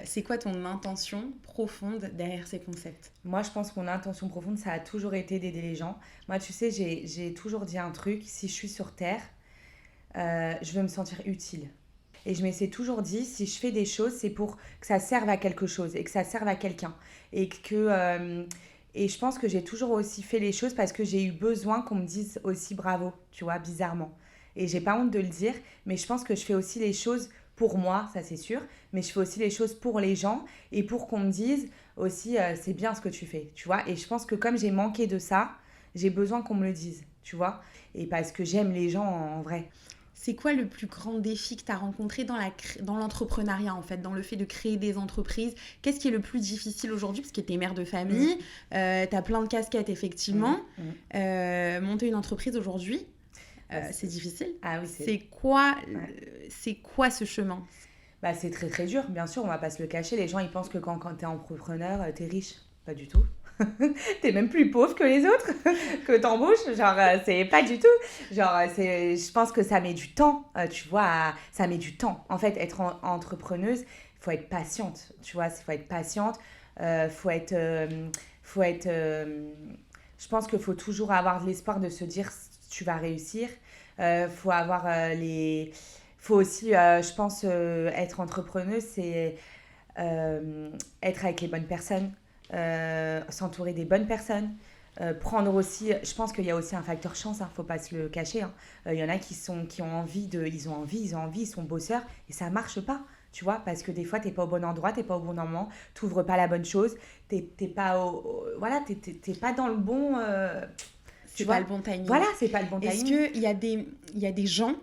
c'est quoi ton intention profonde derrière ces concepts? Moi, je pense que mon intention profonde, ça a toujours été d'aider les gens. Moi, tu sais, j'ai toujours dit un truc, si je suis sur Terre, je veux me sentir utile. Et je m'essaie toujours dit, si je fais des choses, c'est pour que ça serve à quelque chose et que ça serve à quelqu'un. Et je pense que j'ai toujours aussi fait les choses parce que j'ai eu besoin qu'on me dise aussi bravo, tu vois, bizarrement. Et j'ai pas honte de le dire, mais je pense que je fais aussi les choses pour moi, ça c'est sûr, mais je fais aussi les choses pour les gens et pour qu'on me dise aussi, c'est bien ce que tu fais, tu vois. Et je pense que comme j'ai manqué de ça, j'ai besoin qu'on me le dise, tu vois. Et parce que j'aime les gens en vrai. C'est quoi le plus grand défi que tu as rencontré dans l'entrepreneuriat, en fait, dans le fait de créer des entreprises? Qu'est-ce qui est le plus difficile aujourd'hui? Parce que tu es mère de famille, tu as plein de casquettes, effectivement. Monter une entreprise aujourd'hui, c'est difficile. Ah oui, c'est quoi ce chemin? Bah, c'est très très dur, bien sûr, on va pas se le cacher. Les gens, ils pensent que quand tu es entrepreneur, tu es riche. Pas du tout. T'es même plus pauvre que les autres que t'embauches, genre c'est pas du tout, genre je pense que ça met du temps, tu vois, ça met du temps en fait. Être entrepreneuse, faut être patiente, tu vois, faut être patiente, faut être je pense qu'il faut toujours avoir de l'espoir de se dire tu vas réussir. Faut avoir faut aussi je pense être entrepreneuse, c'est être avec les bonnes personnes, s'entourer des bonnes personnes, prendre aussi, je pense qu'il y a aussi un facteur chance, faut pas se le cacher, y en a qui ont envie ils ont envie, ils sont bosseurs et ça marche pas, tu vois, parce que des fois t'es pas au bon endroit, t'es pas au bon moment, t'ouvres pas la bonne chose, t'es pas voilà, t'es pas dans le bon c'est pas le bon timing. Voilà, c'est pas le bon timing. Est-ce qu'il y a des gens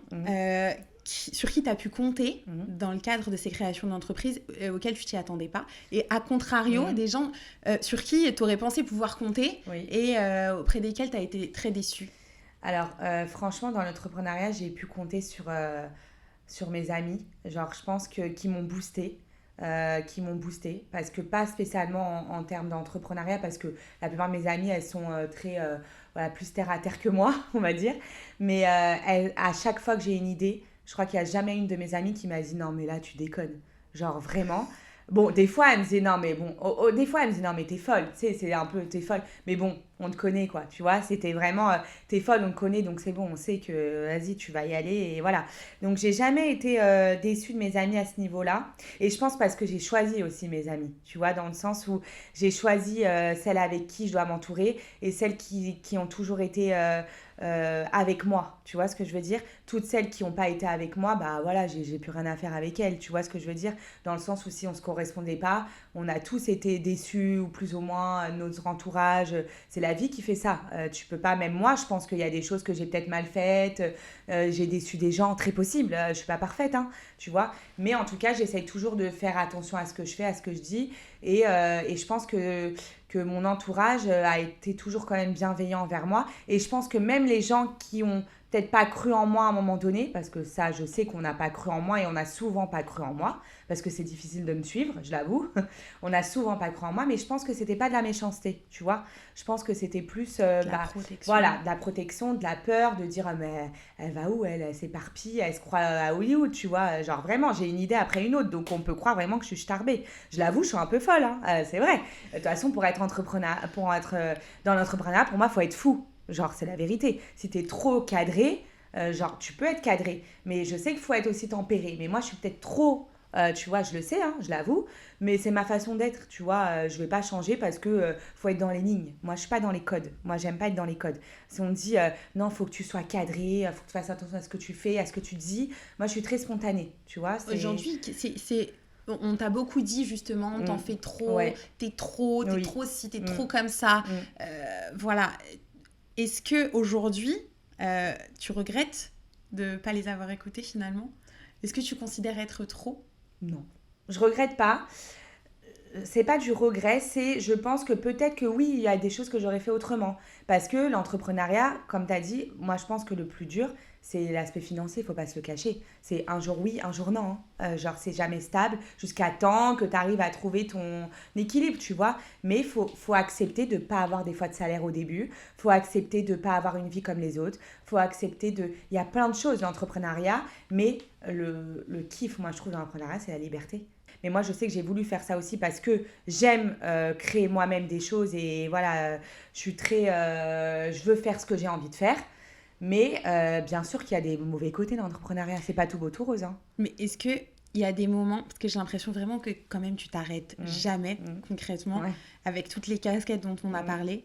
sur qui tu as pu compter dans le cadre de ces créations d'entreprise auxquelles tu t'y attendais pas, et à contrario des gens sur qui tu aurais pensé pouvoir compter et auprès desquels tu as été très déçue? Alors franchement, dans l'entrepreneuriat, j'ai pu compter sur mes amis, genre je pense qui m'ont boosté. Parce que pas spécialement en termes d'entrepreneuriat, parce que la plupart de mes amies, elles sont très voilà, plus terre à terre que moi, on va dire, mais à chaque fois que j'ai une idée, je crois qu'il n'y a jamais une de mes amies qui m'a dit non mais là tu déconnes, genre vraiment. Bon, des fois elle me disait non mais bon, des fois elle me disait non mais t'es folle, tu sais, c'est un peu t'es folle, mais bon, on te connaît quoi, tu vois, c'était vraiment t'es folle, on te connaît, donc c'est bon, on sait que vas-y tu vas y aller et voilà. Donc j'ai jamais été déçue de mes amis à ce niveau-là, et je pense parce que j'ai choisi aussi mes amis, tu vois, dans le sens où j'ai choisi celles avec qui je dois m'entourer et celles qui ont toujours été avec moi, tu vois ce que je veux dire. Toutes celles qui n'ont pas été avec moi, bah voilà, j'ai plus rien à faire avec elles, tu vois ce que je veux dire, dans le sens où si on se correspondait pas, on a tous été déçus, ou plus ou moins notre entourage, c'est la vie qui fait ça, tu peux pas, même moi je pense qu'il y a des choses que j'ai peut-être mal faites, j'ai déçu des gens, très possible, je suis pas parfaite, tu vois, mais en tout cas j'essaye toujours de faire attention à ce que je fais, à ce que je dis, et je pense que mon entourage a été toujours quand même bienveillant envers moi, et je pense que même les gens qui ont peut-être pas cru en moi à un moment donné, parce que ça je sais qu'on n'a pas cru en moi et on n'a souvent pas cru en moi, parce que c'est difficile de me suivre, je l'avoue, on n'a souvent pas cru en moi, mais je pense que c'était pas de la méchanceté, tu vois, je pense que c'était plus voilà, de la protection, de la peur, de dire mais elle va où, elle s'éparpille, elle se croit à Hollywood, tu vois, genre vraiment j'ai une idée après une autre, donc on peut croire vraiment que je suis starbée, je l'avoue, je suis un peu folle, c'est vrai, de toute façon pour être dans l'entrepreneuriat, pour moi il faut être fou. Genre, c'est la vérité. Si t'es trop cadré, genre, tu peux être cadré. Mais je sais qu'il faut être aussi tempéré. Mais moi, je suis peut-être trop, tu vois, je le sais, je l'avoue. Mais c'est ma façon d'être, tu vois. Je vais pas changer parce que faut être dans les lignes. Moi, je suis pas dans les codes. Moi, j'aime pas être dans les codes. Si on me dit, non, faut que tu sois cadré, faut que tu fasses attention à ce que tu fais, à ce que tu dis. Moi, je suis très spontanée, tu vois. Aujourd'hui, on t'a beaucoup dit justement, t'en fais trop, t'es trop ci, t'es trop comme ça. Voilà. Est-ce qu'aujourd'hui, tu regrettes de ne pas les avoir écoutés finalement? Est-ce que tu considères être trop? Non, je regrette pas. c'est pas du regret, c'est je pense que peut-être que oui, il y a des choses que j'aurais fait autrement. Parce que l'entrepreneuriat, comme tu as dit, moi je pense que le plus dur, c'est l'aspect financier, faut pas se le cacher. C'est un jour oui, un jour non, hein. Genre c'est jamais stable jusqu'à temps que tu arrives à trouver ton équilibre, tu vois. Mais faut accepter de pas avoir des fois de salaire au début, faut accepter de pas avoir une vie comme les autres, faut accepter de... Il y a plein de choses l'entrepreneuriat, mais le kiff, moi je trouve dans l'entrepreneuriat, c'est la liberté. Mais moi, je sais que j'ai voulu faire ça aussi parce que j'aime créer moi-même des choses et voilà, je suis très. Je veux faire ce que j'ai envie de faire. Mais bien sûr qu'il y a des mauvais côtés dans l'entrepreneuriat. C'est pas tout beau, tout rose. Hein. Mais est-ce que il y a des moments, parce que j'ai l'impression vraiment que quand même tu t'arrêtes jamais concrètement, Ouais. avec toutes les casquettes dont on a parlé.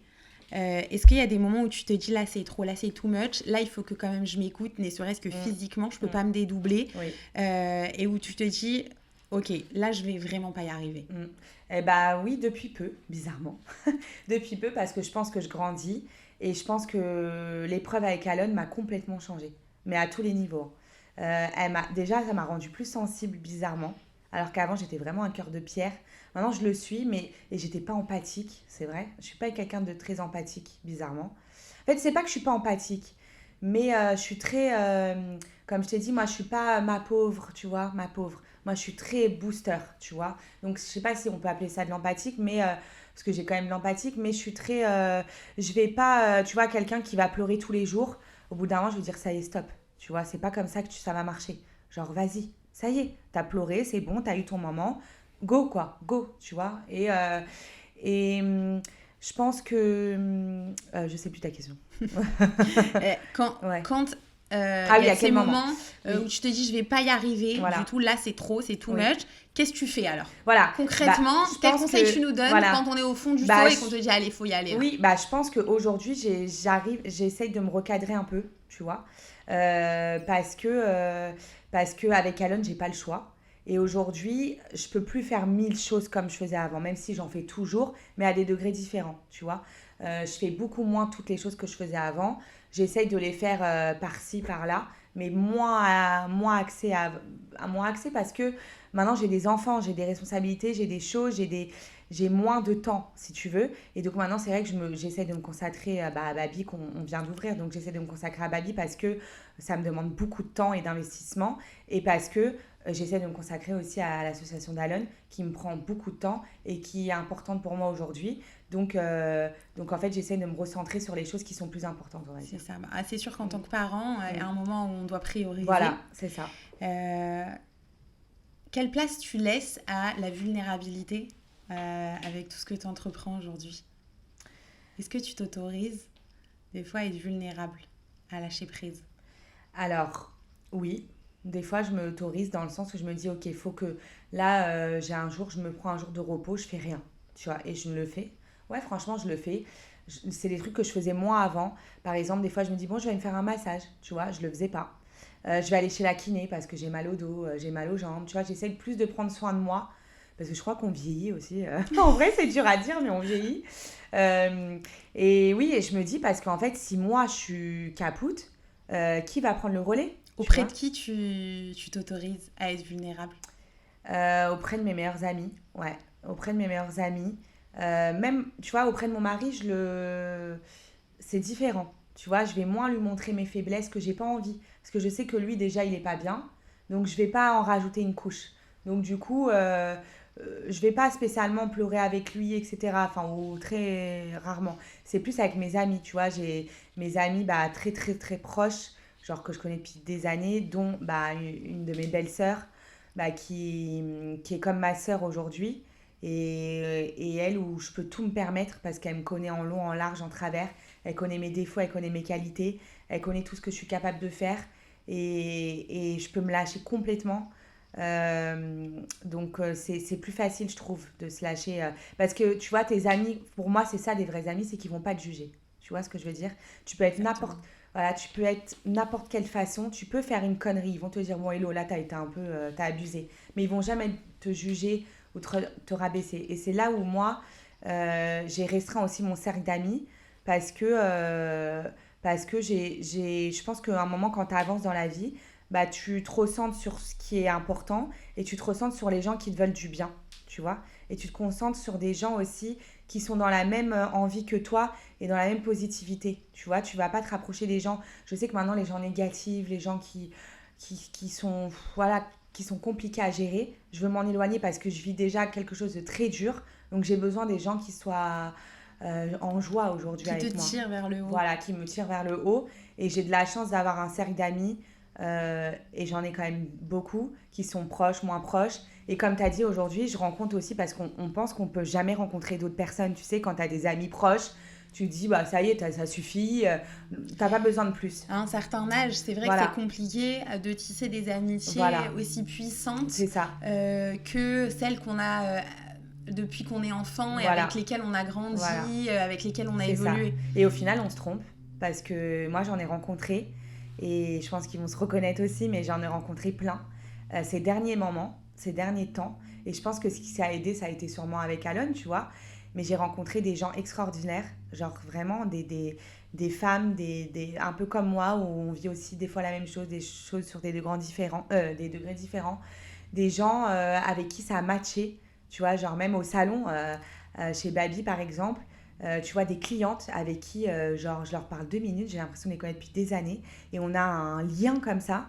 Est-ce qu'il y a des moments où tu te dis là c'est trop, là c'est too much, là il faut que quand même je m'écoute, ne serait-ce que physiquement, je peux pas me dédoubler, Oui. et où tu te dis ok, là je vais vraiment pas y arriver. Eh bah oui, depuis peu, bizarrement. Depuis peu parce que je pense que je grandis et je pense que l'épreuve avec Alon m'a complètement changée. Mais à tous les niveaux. Déjà, ça m'a rendue plus sensible, bizarrement. Alors qu'avant, j'étais vraiment un cœur de pierre. Maintenant, je le suis, mais et j'étais pas empathique, c'est vrai. Je suis pas quelqu'un de très empathique, bizarrement. En fait, c'est pas que je suis pas empathique, mais je suis très, comme je t'ai dit, moi, je suis pas ma pauvre, tu vois, ma pauvre. Moi, je suis très booster, tu vois. Donc, je sais pas si on peut appeler ça de l'empathique, mais parce que j'ai quand même de l'empathique, mais je suis très, je vais pas, tu vois, quelqu'un qui va pleurer tous les jours. Au bout d'un moment, je vais dire ça y est, stop. Tu vois, c'est pas comme ça que ça va marcher. Genre, vas-y, ça y est, t'as pleuré, c'est bon, t'as eu ton moment, go quoi, go, tu vois. Je pense que, je sais plus ta question. Ouais. Quand Ah oui, y a à ces quel moment? moments Oui. où tu te dis je vais pas y arriver Voilà. du tout, là c'est trop, c'est too Oui. much, qu'est-ce que tu fais alors? Voilà. Concrètement, je quel pense conseil que- tu nous donnes voilà. quand on est au fond du Bah, seau et qu'on te dit allez, faut y aller là. Oui, je pense qu'aujourd'hui, j'essaye de me recadrer un peu, tu vois, parce que avec Alon, j'ai pas le choix. Et aujourd'hui, je peux plus faire 1000 choses comme je faisais avant, même si j'en fais toujours, mais à des degrés différents, tu vois. Je fais beaucoup moins toutes les choses que je faisais avant. J'essaye de les faire par-ci, par-là, mais moins axé à moins axé parce que maintenant j'ai des enfants, j'ai des responsabilités, j'ai des choses, j'ai moins de temps, si tu veux. Et donc maintenant, c'est vrai que j'essaie de me consacrer à Baby, qu'on vient d'ouvrir. Donc j'essaie de me consacrer à Baby parce que ça me demande beaucoup de temps et d'investissement. Et parce que j'essaie de me consacrer aussi à l'association d'Alon, qui me prend beaucoup de temps et qui est importante pour moi aujourd'hui. Donc en fait, j'essaie de me recentrer sur les choses qui sont plus importantes, on va C'est dire. ça. Bah, c'est sûr qu'en tant que parent, il y a un moment où on doit prioriser. Voilà, c'est ça. Quelle place tu laisses à la vulnérabilité avec tout ce que tu entreprends aujourd'hui? Est-ce que tu t'autorises des fois à être vulnérable, à lâcher prise? Alors, oui, des fois, je m'autorise dans le sens où je me dis, ok, il faut que là, je me prends un jour de repos, je fais rien, tu vois, et je le fais. Ouais, franchement, je le fais. C'est des trucs que je faisais moins avant. Par exemple, des fois, je me dis, bon, je vais me faire un massage, tu vois, je le faisais pas. Je vais aller chez la kiné parce que j'ai mal au dos, j'ai mal aux jambes, tu vois, j'essaie plus de prendre soin de moi parce que je crois qu'on vieillit aussi. En vrai, c'est dur à dire, mais on vieillit. Et oui, et je me dis, parce qu'en fait, si moi, je suis capoute, qui va prendre le relais? Auprès de qui tu t'autorises à être vulnérable? Auprès de mes meilleurs amis, ouais. Auprès de mes meilleurs amis. Même, tu vois, auprès de mon mari, c'est différent. Tu vois, je vais moins lui montrer mes faiblesses que j'ai pas envie. Parce que je sais que lui, déjà, il est pas bien. Donc, je vais pas en rajouter une couche. Donc, du coup, je vais pas spécialement pleurer avec lui, etc. Enfin, ou très rarement. C'est plus avec mes amis, tu vois. J'ai mes amis très, très, très proches, genre que je connais depuis des années, dont une de mes belles-sœurs, qui est comme ma sœur aujourd'hui. Et elle, où je peux tout me permettre parce qu'elle me connaît en long, en large, en travers. Elle connaît mes défauts, elle connaît mes qualités. Elle connaît tout ce que je suis capable de faire. Et je peux me lâcher complètement. Donc c'est plus facile, je trouve, de se lâcher. Parce que, tu vois, tes amis, pour moi, c'est ça, des vrais amis, c'est qu'ils vont pas te juger. Tu vois ce que je veux dire? Tu peux être tu peux être n'importe quelle façon. Tu peux faire une connerie. Ils vont te dire, bon, Hello, là, t'as été un peu... t'as abusé. Mais ils vont jamais te juger ou te rabaisser. Et c'est là où moi, j'ai restreint aussi mon cercle d'amis parce que je pense qu'à un moment, quand tu avances dans la vie, tu te ressentes sur ce qui est important et tu te ressentes sur les gens qui te veulent du bien, tu vois. Et tu te concentres sur des gens aussi qui sont dans la même envie que toi et dans la même positivité, tu vois. Tu vas pas te rapprocher des gens. Je sais que maintenant, les gens négatifs, les gens qui sont, voilà, qui sont compliqués à gérer, je veux m'en éloigner parce que je vis déjà quelque chose de très dur. Donc, j'ai besoin des gens qui soient en joie aujourd'hui Qui te avec moi. tire vers le haut. Voilà, qui me tirent vers le haut. Et j'ai de la chance d'avoir un cercle d'amis, et j'en ai quand même beaucoup, qui sont proches, moins proches. Et comme tu as dit aujourd'hui, je rencontre aussi parce qu'on pense qu'on peut jamais rencontrer d'autres personnes. Tu sais, quand tu as des amis proches, tu te dis, bah ça y est, ça suffit, t'as pas besoin de plus. À un certain âge, c'est vrai que Voilà, c'est compliqué de tisser des amitiés voilà, aussi puissantes c'est ça. que celles qu'on a depuis qu'on est enfant et avec Voilà, lesquelles on a voilà, grandi, avec lesquelles on a c'est ça. évolué. Et au final, on se trompe parce que moi, j'en ai rencontré et je pense qu'ils vont se reconnaître aussi, mais j'en ai rencontré plein ces derniers moments, ces derniers temps. Et je pense que ce qui s'est aidé, ça a été sûrement avec Alon, tu vois. Mais j'ai rencontré des gens extraordinaires, genre vraiment des femmes, un peu comme moi, où on vit aussi des fois la même chose, des choses sur des degrés différents. Des gens avec qui ça a matché, tu vois, genre même au salon, chez Baby par exemple. Tu vois, des clientes avec qui, genre, je leur parle 2 minutes, j'ai l'impression de les connaître depuis des années, et on a un lien comme ça.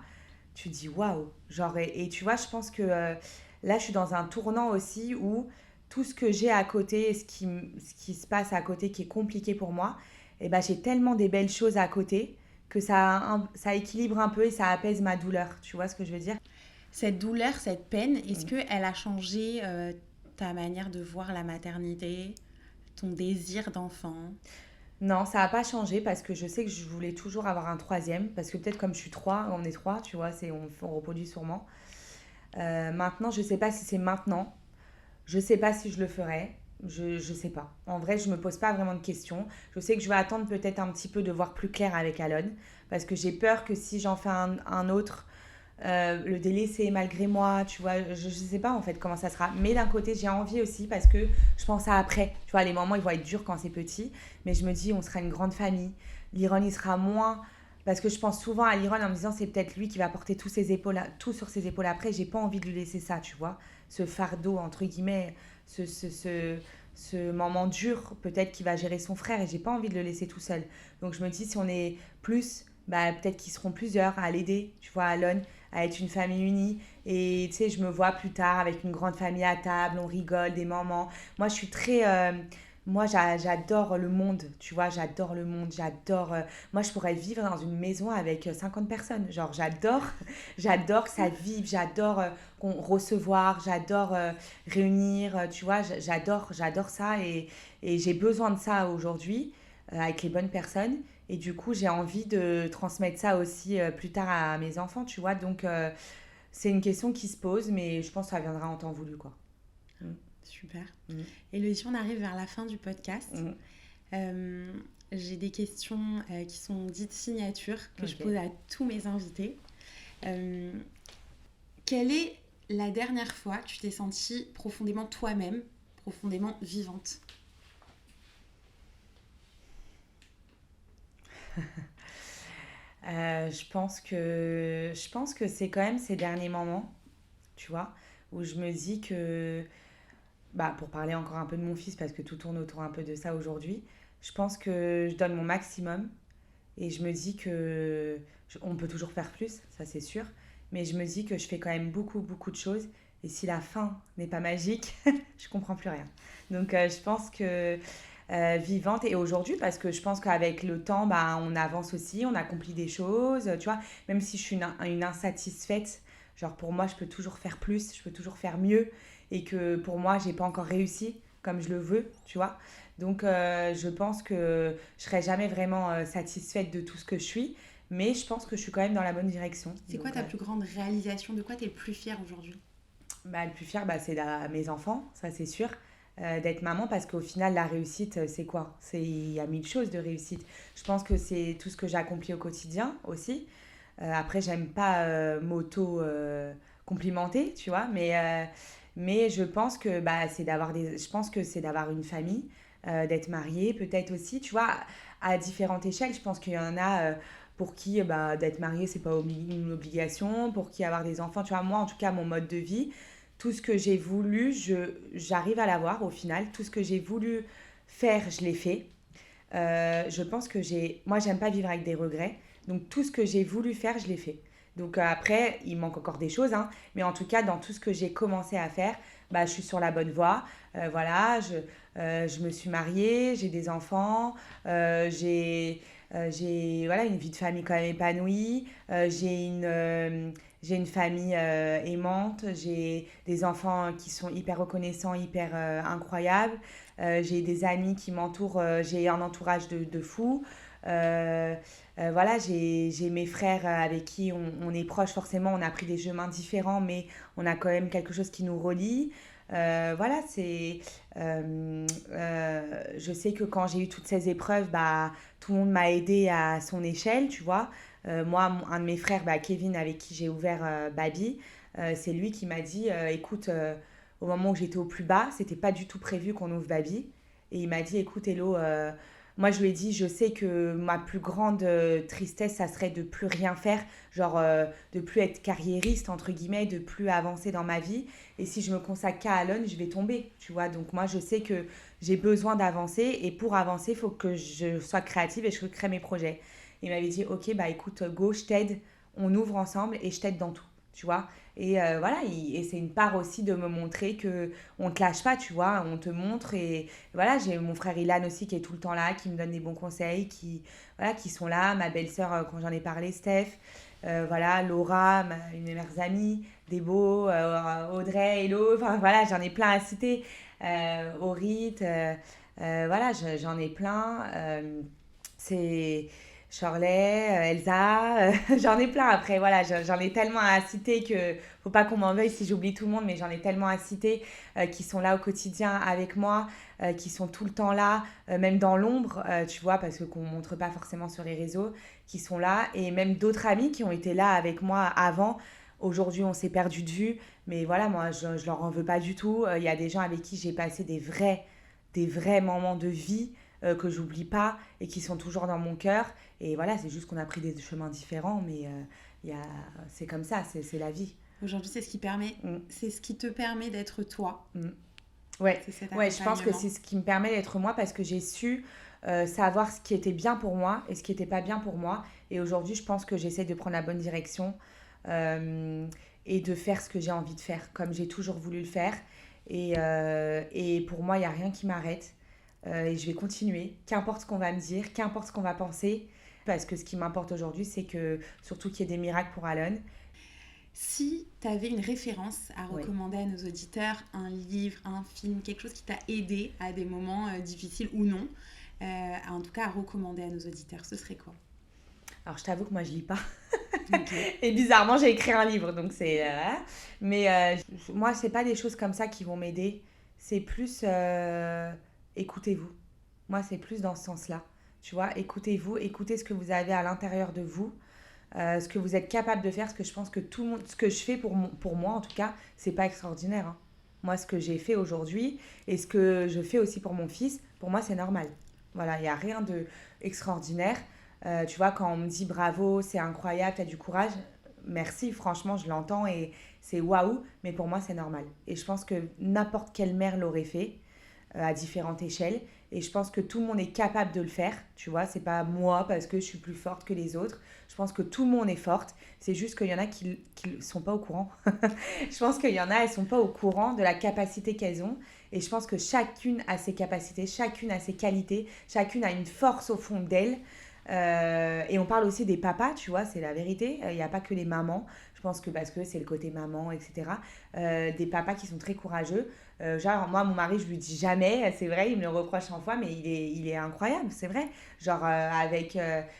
Tu te dis waouh, genre, et tu vois, je pense que là, je suis dans un tournant aussi où tout ce que j'ai à côté, ce qui se passe à côté qui est compliqué pour moi, et ben, j'ai tellement des belles choses à côté que ça équilibre un peu et ça apaise ma douleur. Tu vois ce que je veux dire? Cette douleur, cette peine, est-ce Mm. qu'elle a changé ta manière de voir la maternité, ton désir d'enfant? Non, ça n'a pas changé parce que je sais que je voulais toujours avoir un troisième. Parce que peut-être comme je suis trois, on est trois, tu vois, on reproduit sûrement. Maintenant, je sais pas si c'est maintenant. Je sais pas si je le ferai. Je sais pas. En vrai, je me pose pas vraiment de questions. Je sais que je vais attendre peut-être un petit peu de voir plus clair avec Alon. Parce que j'ai peur que si j'en fais un autre, le délaisser malgré moi, tu vois, je sais pas en fait comment ça sera. Mais d'un côté, j'ai envie aussi parce que je pense à après. Tu vois, les moments, ils vont être durs quand c'est petit. Mais je me dis, on sera une grande famille. Liron, il sera moins. Parce que je pense souvent à Liron en me disant, c'est peut-être lui qui va porter tout sur ses épaules après. J'ai pas envie de lui laisser ça, tu vois. Ce fardeau, entre guillemets, ce moment dur, peut-être qu'il va gérer son frère et j'ai pas envie de le laisser tout seul. Donc je me dis, si on est plus, bah, peut-être qu'ils seront plusieurs à l'aider, tu vois, Alon, à être une famille unie. Et tu sais, je me vois plus tard avec une grande famille à table, on rigole, des moments. Moi, je suis très. Moi, j'adore le monde, tu vois, j'adore le monde, j'adore... moi, je pourrais vivre dans une maison avec 50 personnes. Genre, j'adore que ça vive, j'adore recevoir, j'adore réunir, tu vois, j'adore ça et j'ai besoin de ça aujourd'hui avec les bonnes personnes. Et du coup, j'ai envie de transmettre ça aussi plus tard à mes enfants, tu vois. Donc, c'est une question qui se pose, mais je pense que ça viendra en temps voulu, quoi. Mm. Super. Mm. Élodie, on arrive vers la fin du podcast. Mm. J'ai des questions qui sont dites signatures que je Ok. pose à tous mes invités. Quelle est la dernière fois que tu t'es sentie profondément toi-même, profondément vivante? Je pense que c'est quand même ces derniers moments, tu vois, où je me dis que, bah, pour parler encore un peu de mon fils, parce que tout tourne autour un peu de ça aujourd'hui, je pense que je donne mon maximum et je me dis que on peut toujours faire plus, ça c'est sûr, mais je me dis que je fais quand même beaucoup, beaucoup de choses et si la fin n'est pas magique, je comprends plus rien. Donc je pense que vivante et aujourd'hui parce que je pense qu'avec le temps bah, on avance aussi, on accomplit des choses, tu vois, même si je suis une insatisfaite, genre pour moi je peux toujours faire plus, je peux toujours faire mieux et que pour moi j'ai pas encore réussi comme je le veux, tu vois. Donc je pense que je serai jamais vraiment satisfaite de tout ce que je suis, mais je pense que je suis quand même dans la bonne direction. C'est quoi Donc, ta plus grande réalisation? De quoi tu es le plus fière aujourd'hui? bah, le plus fier, bah, c'est mes enfants, ça c'est sûr. D'être maman parce qu'au final la réussite c'est quoi, il y a mille choses de réussite, je pense que c'est tout ce que j'accomplis au quotidien aussi. Après j'aime pas m'auto complimenter tu vois mais je pense que bah, je pense que c'est d'avoir une famille, d'être mariée peut-être aussi tu vois à différentes échelles. Je pense qu'il y en a pour qui bah, d'être marié c'est pas une obligation, pour qui avoir des enfants tu vois. Moi en tout cas mon mode de vie tout ce que j'ai voulu, j'arrive à l'avoir au final. Tout ce que j'ai voulu faire, je l'ai fait. Je pense que moi, j'aime pas vivre avec des regrets. Donc, tout ce que j'ai voulu faire, je l'ai fait. Donc, après, il manque encore des choses, hein. Mais en tout cas, dans tout ce que j'ai commencé à faire, bah, je suis sur la bonne voie. Voilà, je me suis mariée, j'ai des enfants, j'ai voilà, une vie de famille quand même épanouie. J'ai une famille aimante, j'ai des enfants qui sont hyper reconnaissants, hyper incroyables. J'ai des amis qui m'entourent, j'ai un entourage de fous. Euh, voilà, j'ai mes frères avec qui on est proches forcément, on a pris des chemins différents, mais on a quand même quelque chose qui nous relie. Voilà, je sais que quand j'ai eu toutes ces épreuves, bah, tout le monde m'a aidé à son échelle, tu vois. Moi, un de mes frères, bah, Kevin, avec qui j'ai ouvert Baby, c'est lui qui m'a dit, écoute, au moment où j'étais au plus bas, c'était pas du tout prévu qu'on ouvre Baby. Et il m'a dit, écoute, Hello, moi je lui ai dit, je sais que ma plus grande tristesse, ça serait de plus rien faire, genre de plus être carriériste, entre guillemets, de plus avancer dans ma vie. Et si je me consacre qu'à Alone, je vais tomber, tu vois. Donc moi, je sais que j'ai besoin d'avancer. Et pour avancer, il faut que je sois créative et je crée mes projets. Il m'avait dit, ok, bah écoute, go, je t'aide, on ouvre ensemble et je t'aide dans tout, tu vois. Et voilà, et c'est une part aussi de me montrer que on te lâche pas, tu vois, on te montre. Et voilà, j'ai mon frère Ilan aussi qui est tout le temps là, qui me donne des bons conseils, voilà, qui sont là. Ma belle-sœur, quand j'en ai parlé, Steph, voilà, Laura, une de mes meilleures amies, Débo, Audrey, Hello, enfin voilà, j'en ai plein à citer. Aurit, voilà, j'en ai plein. C'est Shirley, Elsa, j'en ai plein après, voilà, j'en ai tellement à citer que faut pas qu'on m'en veuille si j'oublie tout le monde, mais j'en ai tellement à citer qui sont là au quotidien avec moi, qui sont tout le temps là, même dans l'ombre, tu vois, parce que qu'on montre pas forcément sur les réseaux, qui sont là, et même d'autres amis qui ont été là avec moi avant. Aujourd'hui, on s'est perdu de vue, mais voilà, moi, je leur en veux pas du tout. Il y a des gens avec qui j'ai passé des vrais moments de vie que j'oublie pas et qui sont toujours dans mon cœur. Et voilà, c'est juste qu'on a pris des chemins différents, mais c'est comme ça, c'est la vie. Aujourd'hui, c'est ce qui te permet d'être toi. Ouais, C'est cet ouais, je pense que accompagnement. c'est ce qui me permet d'être moi parce que j'ai su savoir ce qui était bien pour moi et ce qui n'était pas bien pour moi. Et aujourd'hui, je pense que j'essaie de prendre la bonne direction euh, et de faire ce que j'ai envie de faire, comme j'ai toujours voulu le faire. Et pour moi, il n'y a rien qui m'arrête. Et je vais continuer, qu'importe ce qu'on va me dire, qu'importe ce qu'on va penser. Parce que ce qui m'importe aujourd'hui, c'est que surtout qu'il y ait des miracles pour Alon. Si tu avais une référence à Oui. recommander à nos auditeurs, un livre, un film, quelque chose qui t'a aidé à des moments difficiles ou non, en tout cas à recommander à nos auditeurs, ce serait quoi? Alors, je t'avoue que moi, je lis pas. Ok. Et bizarrement, j'ai écrit un livre, donc c'est... Mais moi, c'est pas des choses comme ça qui vont m'aider. C'est plus... écoutez-vous. Moi, c'est plus dans ce sens-là. Tu vois, écoutez-vous, écoutez ce que vous avez à l'intérieur de vous, ce que vous êtes capable de faire, ce que je pense que tout le monde... Ce que je fais pour moi, en tout cas, c'est pas extraordinaire, hein. Moi, ce que j'ai fait aujourd'hui et ce que je fais aussi pour mon fils, pour moi, c'est normal. Voilà, il n'y a rien de extraordinaire. Tu vois, quand on me dit bravo, c'est incroyable, tu as du courage, merci, franchement, je l'entends et c'est waouh, mais pour moi, c'est normal. Et je pense que n'importe quelle mère l'aurait fait à différentes échelles. Et je pense que tout le monde est capable de le faire, tu vois, c'est pas moi parce que je suis plus forte que les autres. Je pense que tout le monde est forte, c'est juste qu'il y en a qui sont pas au courant. Je pense qu'il y en a, elles sont pas au courant de la capacité qu'elles ont. Et je pense que chacune a ses capacités, chacune a ses qualités, chacune a une force au fond d'elle. Et on parle aussi des papas, tu vois, c'est la vérité. Il n'y a pas que les mamans. Je pense que parce que c'est le côté maman, etc. Des papas qui sont très courageux. Genre, moi, mon mari, je lui dis jamais, c'est vrai, il me le reproche 100 fois, mais il est incroyable, c'est vrai. Genre,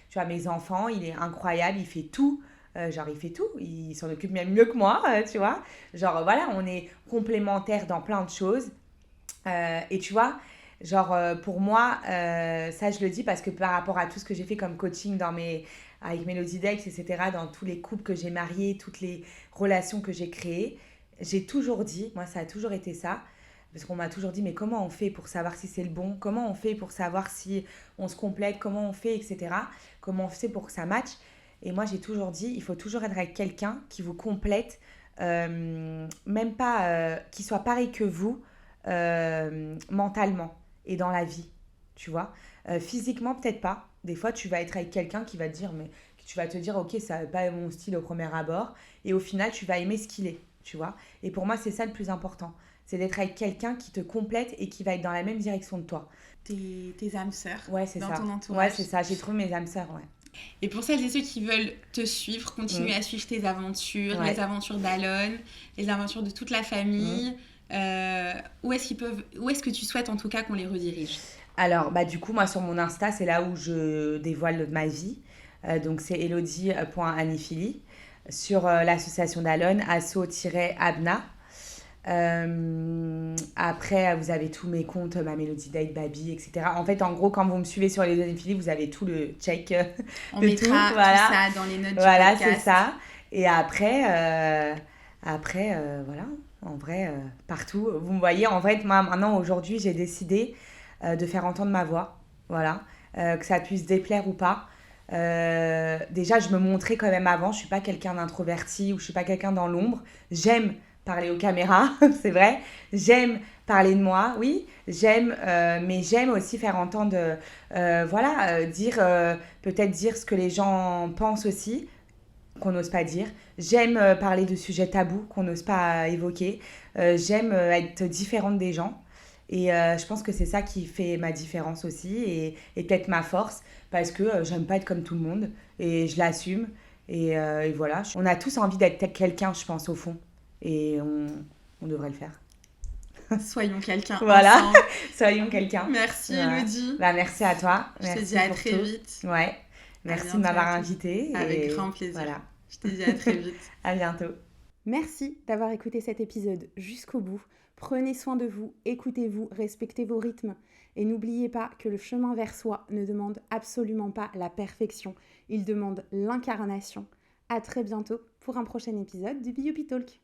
tu vois, mes enfants, il est incroyable, il fait tout. Genre, il fait tout, il s'en occupe même mieux que moi, tu vois. Genre, voilà, on est complémentaires dans plein de choses. Et tu vois, genre pour moi, ça je le dis parce que par rapport à tout ce que j'ai fait comme coaching avec Melody Dex, etc., dans tous les couples que j'ai mariés, toutes les relations que j'ai créées, j'ai toujours dit, moi ça a toujours été ça, parce qu'on m'a toujours dit, mais comment on fait pour savoir si c'est le bon? Comment on fait pour savoir si on se complète? Comment on fait, etc. Comment on fait pour que ça matche? Et moi j'ai toujours dit, il faut toujours être avec quelqu'un qui vous complète même pas qui soit pareil que vous mentalement et dans la vie, tu vois. Physiquement, peut-être pas. Des fois, tu vas être avec quelqu'un qui va te dire, mais tu vas te dire, ok, ça n'est pas mon style au premier abord, et au final, tu vas aimer ce qu'il est, tu vois. Et pour moi, c'est ça le plus important. C'est d'être avec quelqu'un qui te complète et qui va être dans la même direction de toi. Tes âmes sœurs Ouais, c'est dans ça. ton entourage. Ouais, c'est ça. J'ai trouvé mes âmes sœurs, ouais. Et pour celles et ceux qui veulent te suivre, continuer à suivre tes aventures, les aventures d'Alon, les aventures de toute la famille, où est-ce que tu souhaites en tout cas qu'on les redirige? Alors, du coup, moi, sur mon Insta, c'est là où je dévoile ma vie. Donc, c'est elodie.anifili. Sur l'association d'Alon, asso-abna. Après, vous avez tous mes comptes, ma Mélodie Date, Baby, etc. En fait, en gros, quand vous me suivez sur les Anifili, vous avez tout le check On de mettra tout. Voilà. tout ça dans les notes du Voilà, podcast. c'est ça. Et après, voilà, en vrai, partout. Vous me voyez, en vrai, moi, maintenant, aujourd'hui, j'ai décidé de faire entendre ma voix. Voilà. Que ça puisse déplaire ou pas. Déjà, je me montrais quand même avant. Je suis pas quelqu'un d'introverti ou je suis pas quelqu'un dans l'ombre. J'aime parler aux caméras, c'est vrai. J'aime parler de moi, oui. J'aime, mais j'aime aussi faire entendre, peut-être dire ce que les gens pensent aussi, qu'on n'ose pas dire. J'aime parler de sujets tabous qu'on n'ose pas évoquer. J'aime être différente des gens. Et je pense que c'est ça qui fait ma différence aussi et peut-être ma force parce que j'aime pas être comme tout le monde et je l'assume. Et voilà, on a tous envie d'être quelqu'un, je pense, au fond. Et on devrait le faire. Soyons quelqu'un voilà, ensemble. soyons quelqu'un. Merci Elodie. Merci à toi. Je merci te dis à pour très tout. vite. Ouais. Merci de m'avoir invitée. Avec grand plaisir. Voilà. Je te dis à très vite. À bientôt. Merci d'avoir écouté cet épisode jusqu'au bout. Prenez soin de vous, écoutez-vous, respectez vos rythmes. Et n'oubliez pas que le chemin vers soi ne demande absolument pas la perfection. Il demande l'incarnation. À très bientôt pour un prochain épisode du BUP Talk.